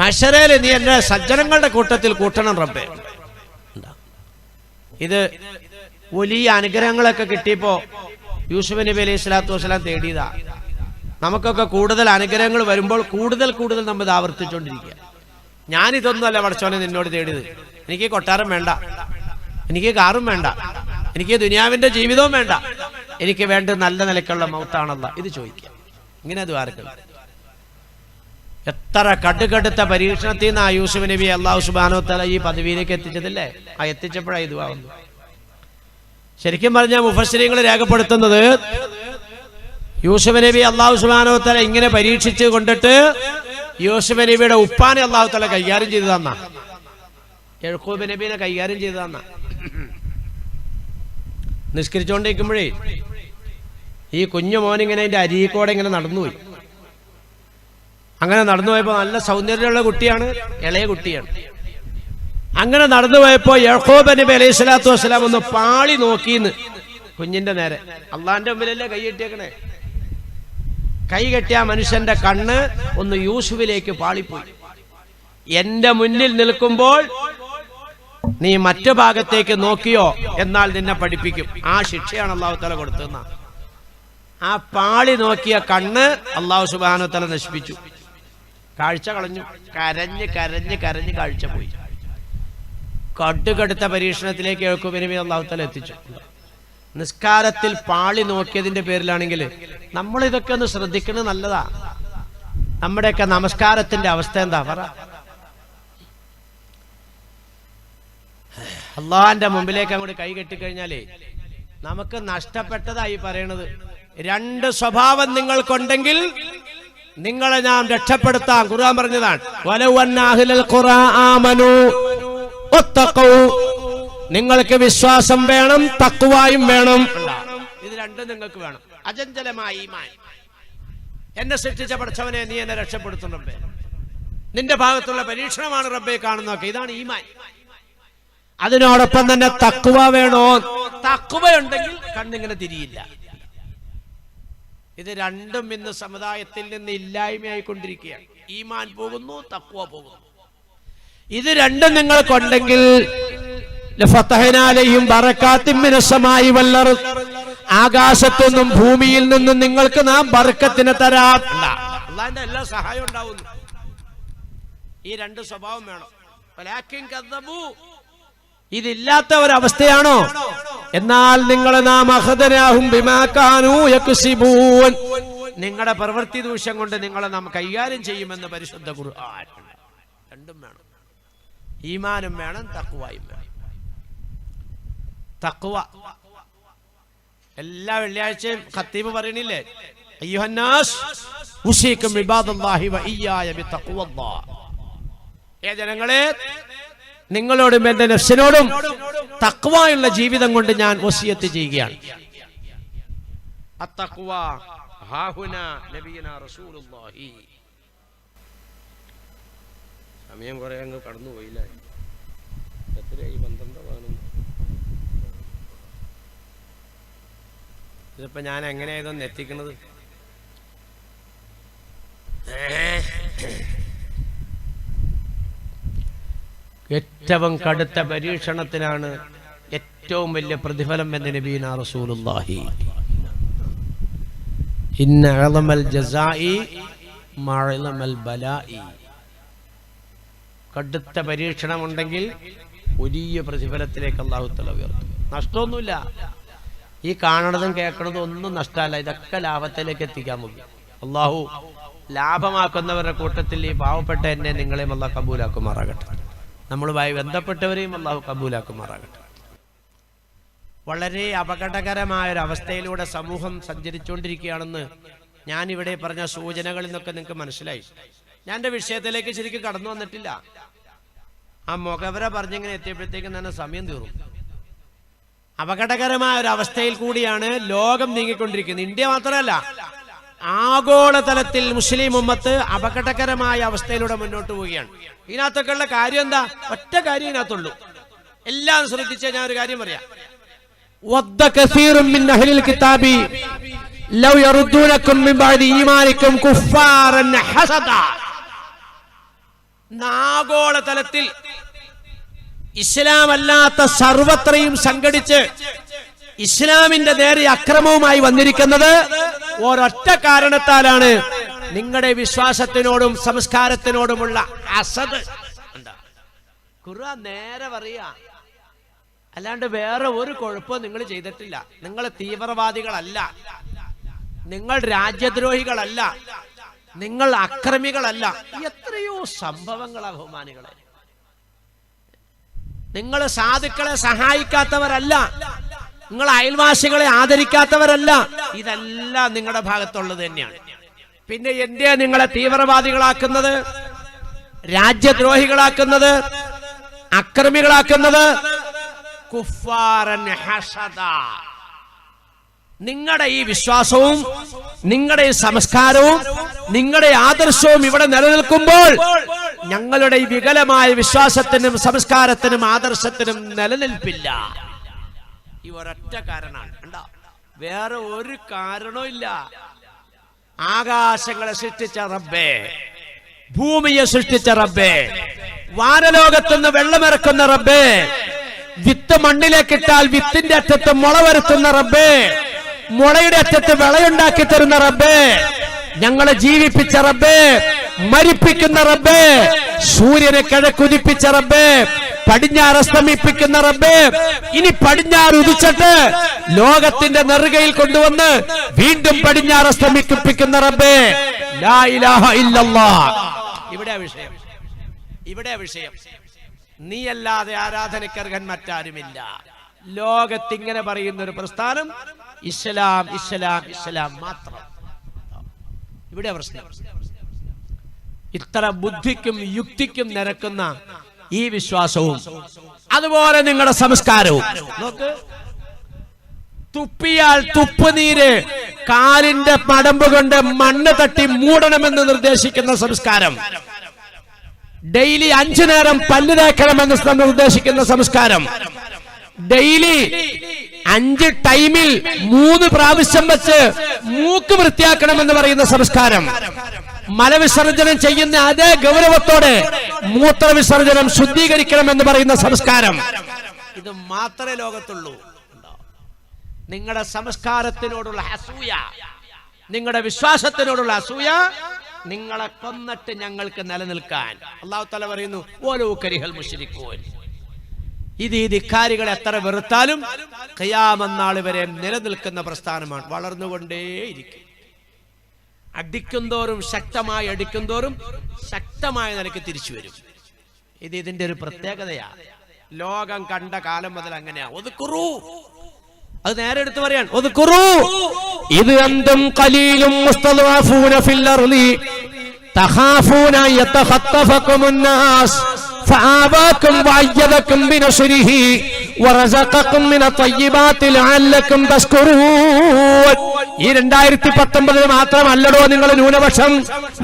മഹ്ശറിൽ നീ എന്നെ സജ്ജനങ്ങളുടെ കൂട്ടത്തിൽ കൂട്ടണം റബ്ബേ. ഇത് വലിയ അനുഗ്രഹങ്ങളൊക്കെ കിട്ടിയപ്പോ യൂസുഫ് നബി അലൈഹി സ്വലാത്തു വസ്സലാം തേടിയതാ. നമുക്കൊക്കെ കൂടുതൽ അനുഗ്രഹങ്ങൾ വരുമ്പോൾ കൂടുതൽ കൂടുതൽ നമ്മൾ ഇത് ആവർത്തിച്ചുകൊണ്ടിരിക്കുക. ഞാനിതൊന്നുമല്ല പടച്ചോനെ നിന്നോട് തേടിയത്. എനിക്ക് കൊട്ടാരം വേണ്ട, എനിക്ക് കാറും വേണ്ട, എനിക്ക് ദുനിയാവിന്റെ ജീവിതവും വേണ്ട, എനിക്ക് വേണ്ട നല്ല നിലയ്ക്കുള്ള മൗത്താണല്ല, ഇത് ചോദിക്കുക. ഇങ്ങനെ അത് ആർക്കും എത്ര കടുകടുത്ത പരീക്ഷണത്തിൽ നിന്ന് ആ യൂസുഫ് നബി അല്ലാഹു സുബ്ഹാനഹു വ തആല ഈ പദവിയിലേക്ക് എത്തിച്ചതില്ലേ? ആ എത്തിച്ചപ്പോഴാണ് ഇത് ആവുന്നു. ശരിക്കും പറഞ്ഞാൽ മുഫസ്സിരീങ്ങൾ രേഖപ്പെടുത്തുന്നത്, യൂസുഫ് നബി അല്ലാഹു സുബ്ഹാനഹു വ തആല ഇങ്ങനെ പരീക്ഷിച്ച് കൊണ്ടിട്ട് യൂസുഫ് നബിയുടെ ഉപ്പാനെ അല്ലാഹു തആല കൈകാര്യം ചെയ്തു തന്ന, യഅ്ഖൂബ് നബിനെ കൈകാര്യം ചെയ്തു തന്ന. നിസ്കരിച്ചുകൊണ്ടിരിക്കുമ്പോഴേ ഈ കുഞ്ഞു മോനിങ്ങനെ അതിന്റെ അരിയിൽക്കൂടെ ഇങ്ങനെ നടന്നുപോയി. അങ്ങനെ നടന്നു പോയപ്പോ നല്ല സൗന്ദര്യമുള്ള കുട്ടിയാണ്, ഇളയ കുട്ടിയാണ്. അങ്ങനെ നടന്നു പോയപ്പോ യഅ്ഖൂബ് നബി അലൈഹി സ്വലാത്തു വസ്സലാം ഒന്ന് പാളി നോക്കിന്ന് കുഞ്ഞിന്റെ നേരെ. അള്ളാന്റെ മുമ്പിലല്ലേ കൈയിട്ടേക്കണേ. കൈകെട്ടിയ മനുഷ്യന്റെ കണ്ണ് ഒന്ന് യൂസുഫിലേക്ക് പാളിപ്പോയി. എന്റെ മുന്നിൽ നിൽക്കുമ്പോൾ നീ മറ്റു ഭാഗത്തേക്ക് നോക്കിയോ എന്നാൽ നിന്നെ പഠിപ്പിക്കും. ആ ശിക്ഷയാണ് അല്ലാഹു തആല കൊടുത്തതെന്ന. ആ പാളി നോക്കിയ കണ്ണ് അല്ലാഹു സുബ്ഹാനഹു വ തആല നശിപ്പിച്ചു, കാഴ്ച കളഞ്ഞു. കരഞ്ഞ് കരഞ്ഞ് കരഞ്ഞ് കാഴ്ച പോയി. കടുകടുത്ത പരീക്ഷണത്തിലേക്ക് യാക്കൂബ് നബി അല്ലാഹു തആല എത്തിച്ചു. നിസ്കാരത്തിൽ പാളി നോക്കിയതിന്റെ പേരിലാണെങ്കിൽ നമ്മൾ ഇതൊക്കെ ഒന്ന് ശ്രദ്ധിക്കുന്നത് നല്ലതാ. നമ്മുടെയൊക്കെ നമസ്കാരത്തിന്റെ അവസ്ഥ എന്താ പറ? അള്ളാന്റെ മുമ്പിലേക്ക് അങ്ങോട്ട് കൈ കെട്ടിക്കഴിഞ്ഞാലേ നമുക്ക് നഷ്ടപ്പെട്ടതായി പറയണത്. രണ്ട് സ്വഭാവം നിങ്ങൾക്കുണ്ടെങ്കിൽ നിങ്ങളെ ഞാൻ രക്ഷപ്പെടുത്താം. ഖുർആൻ പറഞ്ഞതാണ്, വലൗ അന്ന അഹ്ലൽ ഖുറാ ആമനൂ വത്തഖൂ. നിങ്ങൾക്ക് വിശ്വാസം വേണം, തഖ്വായും വേണം. ഇത് രണ്ടും നിങ്ങൾക്ക് വേണം. അചഞ്ചലമായ ഈമാൻ. എന്നെ സൃഷ്ടിച്ച പടച്ചവനെ നീ എന്നെ രക്ഷപ്പെടുത്തും റബ്ബേ. നിന്റെ ഭാഗത്തുള്ള പരീക്ഷണമാണ് റബ്ബേ കാണുന്നതൊക്കെ. ഇതാണ് ഈമാൻ. അതിനോടൊപ്പം തന്നെ തഖ്വ വേണോ? തഖ്വ ഉണ്ടെങ്കിൽ കണ്ണിങ്ങനെ തിരിയില്ല. ഇത് രണ്ടും ഇന്ന് സമുദായത്തിൽ നിന്ന് ഇല്ലായ്മയായിക്കൊണ്ടിരിക്കുകയാണ്. ഈമാൻ പോകുന്നു, തഖ്വ പോകുന്നു. ഇത് രണ്ടും നിങ്ങൾക്കുണ്ടെങ്കിൽ ആകാശത്തു നിന്നും ഭൂമിയിൽ നിന്നും നിങ്ങൾക്ക് നാം ബർക്കത്തിനെ തരാം. അല്ലാഹുവിന്റെ എല്ലാ സഹായം ഉണ്ടാവുന്നു. ഈ രണ്ട് സ്വഭാവം വേണം. ഇതില്ലാത്ത ഒരവസ്ഥയാണോ? എന്നാൽ നിങ്ങളെ നാം അഖദനാഹും ബിമാ കാനൂ യക്സിബൂൻ. നിങ്ങളുടെ പ്രവൃത്തി ദൂഷ്യം കൊണ്ട് നിങ്ങളെ നാം കൈകാര്യം ചെയ്യുമെന്ന് പരിശുദ്ധ ഖുർആൻ. രണ്ടും വേണം. ഈമാനും വേണം, തഖ്വയും വേണം. തഖ്വ എല്ലാ വെള്ളിയാഴ്ചയും ഖത്തീബ് പറയണില്ലേ, അയ്യുഹന്നാസ് ഉസീകും ഇബാദല്ലാഹി വ ഇയ്യായ ബിത്തഖ്വല്ലാഹ്. ഏ ജനങ്ങളെ, നിങ്ങളോടും എന്റെ നഫ്സിനോടും തഖ്വയുള്ള ജീവിതം കൊണ്ട് ഞാൻ വസിയത്ത് ചെയ്യുകയാണ്. അത്തഖ്വ ഹാഹുനാ നബിയുനാ റസൂലുള്ളാഹി. സമയം കുറെ അങ്ങ് കടന്നുപോയില്ലേ? എത്രയായി? 12-11. ഇതിപ്പോ ഞാൻ എങ്ങനെയാ ഇതൊന്ന് എത്തിക്കുന്നത്? ഏറ്റവും കടുത്ത പരീക്ഷണത്തിനാണ് ഏറ്റവും വലിയ പ്രതിഫലം എന്ന് നബിയുനാ റസൂലുള്ളാഹി. ഇന്ന അഅ്ളമൽ ജസാഇ മഅ്ളമൽ ബലാഇ. കടുത്ത പരീക്ഷണമുണ്ടെങ്കിൽ വലിയ പ്രതിഫലത്തിലേക്ക് അല്ലാഹു തആല ഉയർത്തും. നഷ്ടമൊന്നുമില്ല. ഈ കാണണതും കേൾക്കണതും ഒന്നും നഷ്ടമല്ല. ഇതൊക്കെ ലാഭത്തിലേക്ക് എത്തിക്കാൻ പോകും. അല്ലാഹു ലാഭമാക്കുന്നവരുടെ കൂട്ടത്തിൽ ഈ പാവപ്പെട്ട എന്നെ നിങ്ങളെയും അല്ലാഹു കബൂലാക്കുമാറാകട്ടെ. നമ്മളുമായി ബന്ധപ്പെട്ടവരെയും അല്ലാഹു കബൂലാക്കുമാറാകട്ടെ. വളരെ അപകടകരമായ ഒരു അവസ്ഥയിലൂടെ സമൂഹം സഞ്ചരിച്ചുകൊണ്ടിരിക്കുകയാണെന്ന് ഞാനിവിടെ പറഞ്ഞ സൂചനകളിൽ നിന്നൊക്കെ നിങ്ങൾക്ക് മനസ്സിലായി. ഞാൻ എൻ്റെ വിഷയത്തിലേക്ക് ശരിക്കും കടന്നു വന്നിട്ടില്ല. ആ മുഖവര പറഞ്ഞിങ്ങനെ എത്തിയപ്പോഴത്തേക്കും തന്നെ സമയം തീർന്നു. അപകടകരമായ ഒരു അവസ്ഥയിൽ കൂടിയാണ് ലോകം നീങ്ങിക്കൊണ്ടിരിക്കുന്നത്. ഇന്ത്യ മാത്രമല്ല, ആഗോളതലത്തിൽ മുസ്ലിം ഉമ്മത്ത് അപകടകരമായ അവസ്ഥയിലൂടെ മുന്നോട്ട് പോവുകയാണ്. ഇതിനകത്തൊക്കെ ഉള്ള കാര്യം എന്താ? ഒറ്റ കാര്യം ഇതിനകത്തുള്ളൂ. എല്ലാം ശ്രദ്ധിച്ച ഞാൻ ഒരു കാര്യം പറയാം. വദ്ദ കസീറും മിൻ അഹ്ലിൽ കിതാബി ലൗ യറുദ്ദൂനകും മിൻ ബഅദി ഈമാനികും കുഫാറൻ ഹസദ. ആഗോളതലത്തിൽ ഇസ്ലാം അല്ലാത്ത സർവത്രയും സംഘടിച്ച് ഇസ്ലാമിന്റെ നേരെ അക്രമവുമായി വന്നിരിക്കുന്നത് ഒരൊറ്റ കാരണത്താലാണ്. നിങ്ങളുടെ വിശ്വാസത്തിനോടും സംസ്കാരത്തിനോടുമുള്ള അസദ്. ഖുർആൻ നേരെ പറയാ, അല്ലാണ്ട് വേറെ ഒരു കുഴപ്പവും നിങ്ങൾ ചെയ്തിട്ടില്ല. നിങ്ങൾ തീവ്രവാദികളല്ല, നിങ്ങൾ രാജ്യദ്രോഹികളല്ല, നിങ്ങൾ അക്രമികളല്ല. എത്രയോ സംഭവങ്ങളാ ബഹുമാനികളെ. നിങ്ങൾ സാധുക്കളെ സഹായിക്കാത്തവരല്ല, നിങ്ങൾ അയൽവാസികളെ ആദരിക്കാത്തവരല്ല. ഇതെല്ലാം നിങ്ങളുടെ ഭാഗത്തുള്ളത് തന്നെയാണ്. പിന്നെ എന്തിനാ നിങ്ങളെ തീവ്രവാദികളാക്കുന്നത്, രാജ്യദ്രോഹികളാക്കുന്നത്, അക്രമികളാക്കുന്നത്? കുഫാറൻ ഹസദ. നിങ്ങളുടെ ഈ വിശ്വാസവും നിങ്ങളുടെ ഈ സംസ്കാരവും നിങ്ങളുടെ ആദർശവും ഇവിടെ നിലനിൽക്കുമ്പോൾ ഞങ്ങളുടെ ഈ വികലമായ വിശ്വാസത്തിനും സംസ്കാരത്തിനും ആദർശത്തിനും നിലനിൽപ്പില്ല. ഈ ഒരൊറ്റ കാരണമാണ്. വേറെ ഒരു കാരണവും ഇല്ല. ആകാശങ്ങളെ സൃഷ്ടിച്ച റബ്ബേ, ഭൂമിയെ സൃഷ്ടിച്ച റബ്ബേ, വാനലോകത്തുനിന്ന് വെള്ളമിറക്കുന്ന റബ്ബേ, വിത്ത് മണ്ണിലേക്കിട്ടാൽ വിത്തിന്റെ അറ്റത്ത് മുള വരുത്തുന്ന റബ്ബേ, മുളയുടെ അറ്റത്ത് വിളയുണ്ടാക്കി തരുന്ന റബ്ബേ, ഞങ്ങളെ ജീവിപ്പിച്ച റബ്ബേ, മരിപ്പിക്കുന്ന റബ്ബേ, സൂര്യനെ കിഴക്കുദിപ്പിച്ച റബ്ബേ, പടിഞ്ഞാറ് അസ്തമിപ്പിക്കുന്ന റബ്ബേ, ഇനി പടിഞ്ഞാറ് ഉദിച്ചിട്ട് ലോകത്തിന്റെ നെറുകയിൽ കൊണ്ടുവന്ന് വീണ്ടും പടിഞ്ഞാറ് അസ്തമിപ്പിക്കുന്ന റബ്ബേ, ലാ ഇലാഹ ഇല്ലല്ലാഹ്. ഇവിടെ വിഷയം നീയല്ലാതെ ആരാധനക്കർഹൻ മറ്റാരുമില്ല. ലോകത്തിങ്ങനെ പറയുന്ന ഒരു പ്രസ്ഥാനം ഇസ്ലാം ഇസ്ലാം ഇസ്ലാം മാത്രം. ഇവിടെ പ്രശ്നം. ഇത്ര ബുദ്ധിക്കും യുക്തിക്കും നിരക്കുന്ന ഈ വിശ്വാസവും അതുപോലെ നിങ്ങളുടെ സംസ്കാരവും നോക്ക്. തുപ്പിയാൽ തുപ്പുനീര് കാലിന്റെ മടമ്പ് കൊണ്ട് മണ്ണ് തട്ടി മൂടണമെന്ന് നിർദ്ദേശിക്കുന്ന സംസ്കാരം, ഡെയിലി 5 നേരം പല്ല് തേക്കണമെന്ന് നിർദ്ദേശിക്കുന്ന സംസ്കാരം, ഡെയിലി 5 ടൈമിൽ 3 പ്രാവശ്യം വെച്ച് മൂക്ക് വൃത്തിയാക്കണമെന്ന് പറയുന്ന സംസ്കാരം, മലവിസർജനം ചെയ്യുന്ന അതേ ഗൗരവത്തോടെ മൂത്രവിസർജനം ശുദ്ധീകരിക്കണമെന്ന് പറയുന്ന സംസ്കാരം, ഇത് മാത്രമേ ലോകത്തുള്ളൂ. നിങ്ങളുടെ സംസ്കാരത്തിനോടുള്ള അസൂയ, നിങ്ങളുടെ വിശ്വാസത്തിനോടുള്ള അസൂയ നിങ്ങളെ കൊന്നിട്ട് ഞങ്ങൾക്ക് നിലനിൽക്കാൻ. അല്ലാഹു തആല പറയുന്നു വലൗ കരിഹൽ മുശ്രികൂൻ. ഇത് ഈ ധിക്കാരികളെ എത്ര വെറുത്താലും ഖിയാമത്ത് നാൾ വരെ നിലനിൽക്കുന്ന പ്രസ്ഥാനമാണ്, വളർന്നുകൊണ്ടേയിരിക്കും. അടിക്കുന്തോറും ശക്തമായി അടിക്കുന്തോറും ശക്തമായ നിലയ്ക്ക് തിരിച്ചു വരും. ഇത് ഇതിന്റെ ഒരു പ്രത്യേകതയാ. ലോകം കണ്ട കാലം മുതൽ അങ്ങനെയാ. ഒതുക്കുറു, അത് നേരെ എടുത്തു പറയാൻ. ഒതുക്കുറു ഇത് അന്തും ഖലീലും മുസ്തദ്അഫൂന ഫിൽ അർളി തഖാഫൂന യതഖത്തഫകുമുൻ നാസ് ഫആവാകും വഅയ്യദകും ബിനസ്രിഹി വറസഖകും മിന തയ്യിബാതി ലഅല്ലകും തസ്കുറൂൻ. ഈ 2019 മാത്രമല്ലടോ നിങ്ങൾ ന്യൂനപക്ഷം.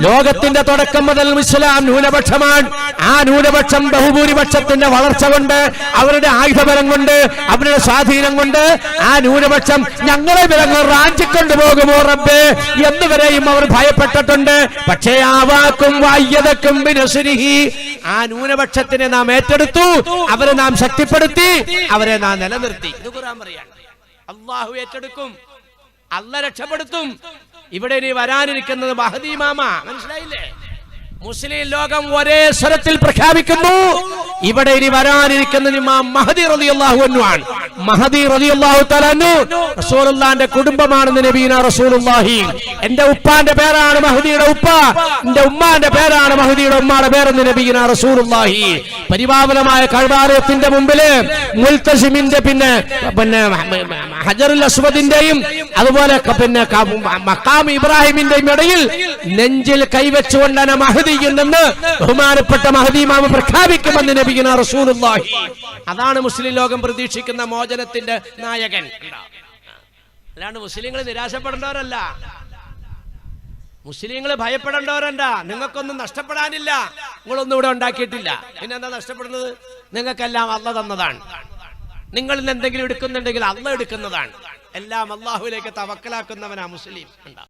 ലോകത്തിന്റെ തുടക്കം മുതൽ ഇസ്ലാം ന്യൂനപക്ഷമാണ്. ആ ന്യൂനപക്ഷം ബഹുഭൂരിപക്ഷത്തിന്റെ വളർച്ച കൊണ്ട്, അവരുടെ ആയുധബലം കൊണ്ട്, അവരുടെ സ്വാധീനം കൊണ്ട് ആ ന്യൂനപക്ഷം ഞങ്ങളെ വിലങ്ങൾ റാഞ്ചിക്കൊണ്ടുപോകുമോ റബ്ബേ എന്നുവരെയും അവർ ഭയപ്പെട്ടിട്ടുണ്ട്. പക്ഷേ ആവാക്കും വഅയ്യദകും ബിനസ്രിഹി, ആ ന്യൂനപക്ഷത്തിനെ നാം ഏറ്റെടുത്തു, അവരെ നാം ശക്തിപ്പെടുത്തി, അവരെ നാം നിലനിർത്തി. ഇത് ഖുർആൻ പറയാണ്. അല്ലാഹു ഏറ്റെടുക്കും, അല്ലാഹു രക്ഷപ്പെടുത്തും. ഇവിടെ ഇനി വരാനിരിക്കുന്നത് മഹദി ഇമാമ. മനസ്സിലായില്ലേ? മുസ്ലിം ലോകം ഒരേ സ്വരത്തിൽ പ്രഖ്യാപിക്കുന്നു, ഇവിടെ ഇനി വരാനിരിക്കുന്നത് ഇമാം മഹദി റളിയല്ലാഹു അൻഹു ആണ്. മഹദി റളിയല്ലാഹു തആല അൻഹു റസൂലുള്ളാഹിന്റെ കുടുംബമാണെന്ന് നബിയുനാ റസൂലുള്ളാഹി. എന്റെ ഉപ്പാന്റെ പേരാണ് മഹദിയുടെ ഉപ്പ, എന്റെ ഉമ്മാന്റെ പേരാണ് മഹദിയുടെ ഉമ്മാന്റെ പേരെന്ന് നബിയുനാ റസൂലുള്ളാഹി. പരിപാവനമായ കഅബാലയത്തിന്റെ മുമ്പില് മുൽതസിമിന്റെ പിന്നെ ഹജറുൽ അസ്വദിന്റെയും അതുപോലെ പിന്നെ മഖാം ഇബ്രാഹിമിന്റെയും ഇടയിൽ നെഞ്ചിൽ കൈവച്ചുകൊണ്ടാണ് മഹദി എന്ന് ബഹുമാനപ്പെട്ട മഹദി ഇമാം പ്രഖ്യാപിക്കുമെന്ന് നബിയുനാ റസൂലുള്ളാഹി. അതാണ് മുസ്ലിം ലോകം പ്രതീക്ഷിക്കുന്ന മോചനത്തിന്റെ നായകൻ. അല്ലാണ്ട് മുസ്ലിങ്ങൾ നിരാശപ്പെടേണ്ടവരല്ല, മുസ്ലിങ്ങൾ ഭയപ്പെടേണ്ടവരല്ല. നിങ്ങൾക്കൊന്നും നഷ്ടപ്പെടാനില്ല, നിങ്ങളൊന്നും ഇവിടെ ഉണ്ടാക്കിയിട്ടില്ല. പിന്നെന്താ നഷ്ടപ്പെടുന്നത്? നിങ്ങൾക്കെല്ലാം അല്ലാഹ് തന്നതാണ്. നിങ്ങൾ എന്തെങ്കിലും എടുക്കുന്നുണ്ടെങ്കിൽ അല്ലാഹ് എടുക്കുന്നതാണ്. എല്ലാം അല്ലാഹുവിലേക്ക് തവക്കലാക്കുന്നവനാ മുസ്ലിം.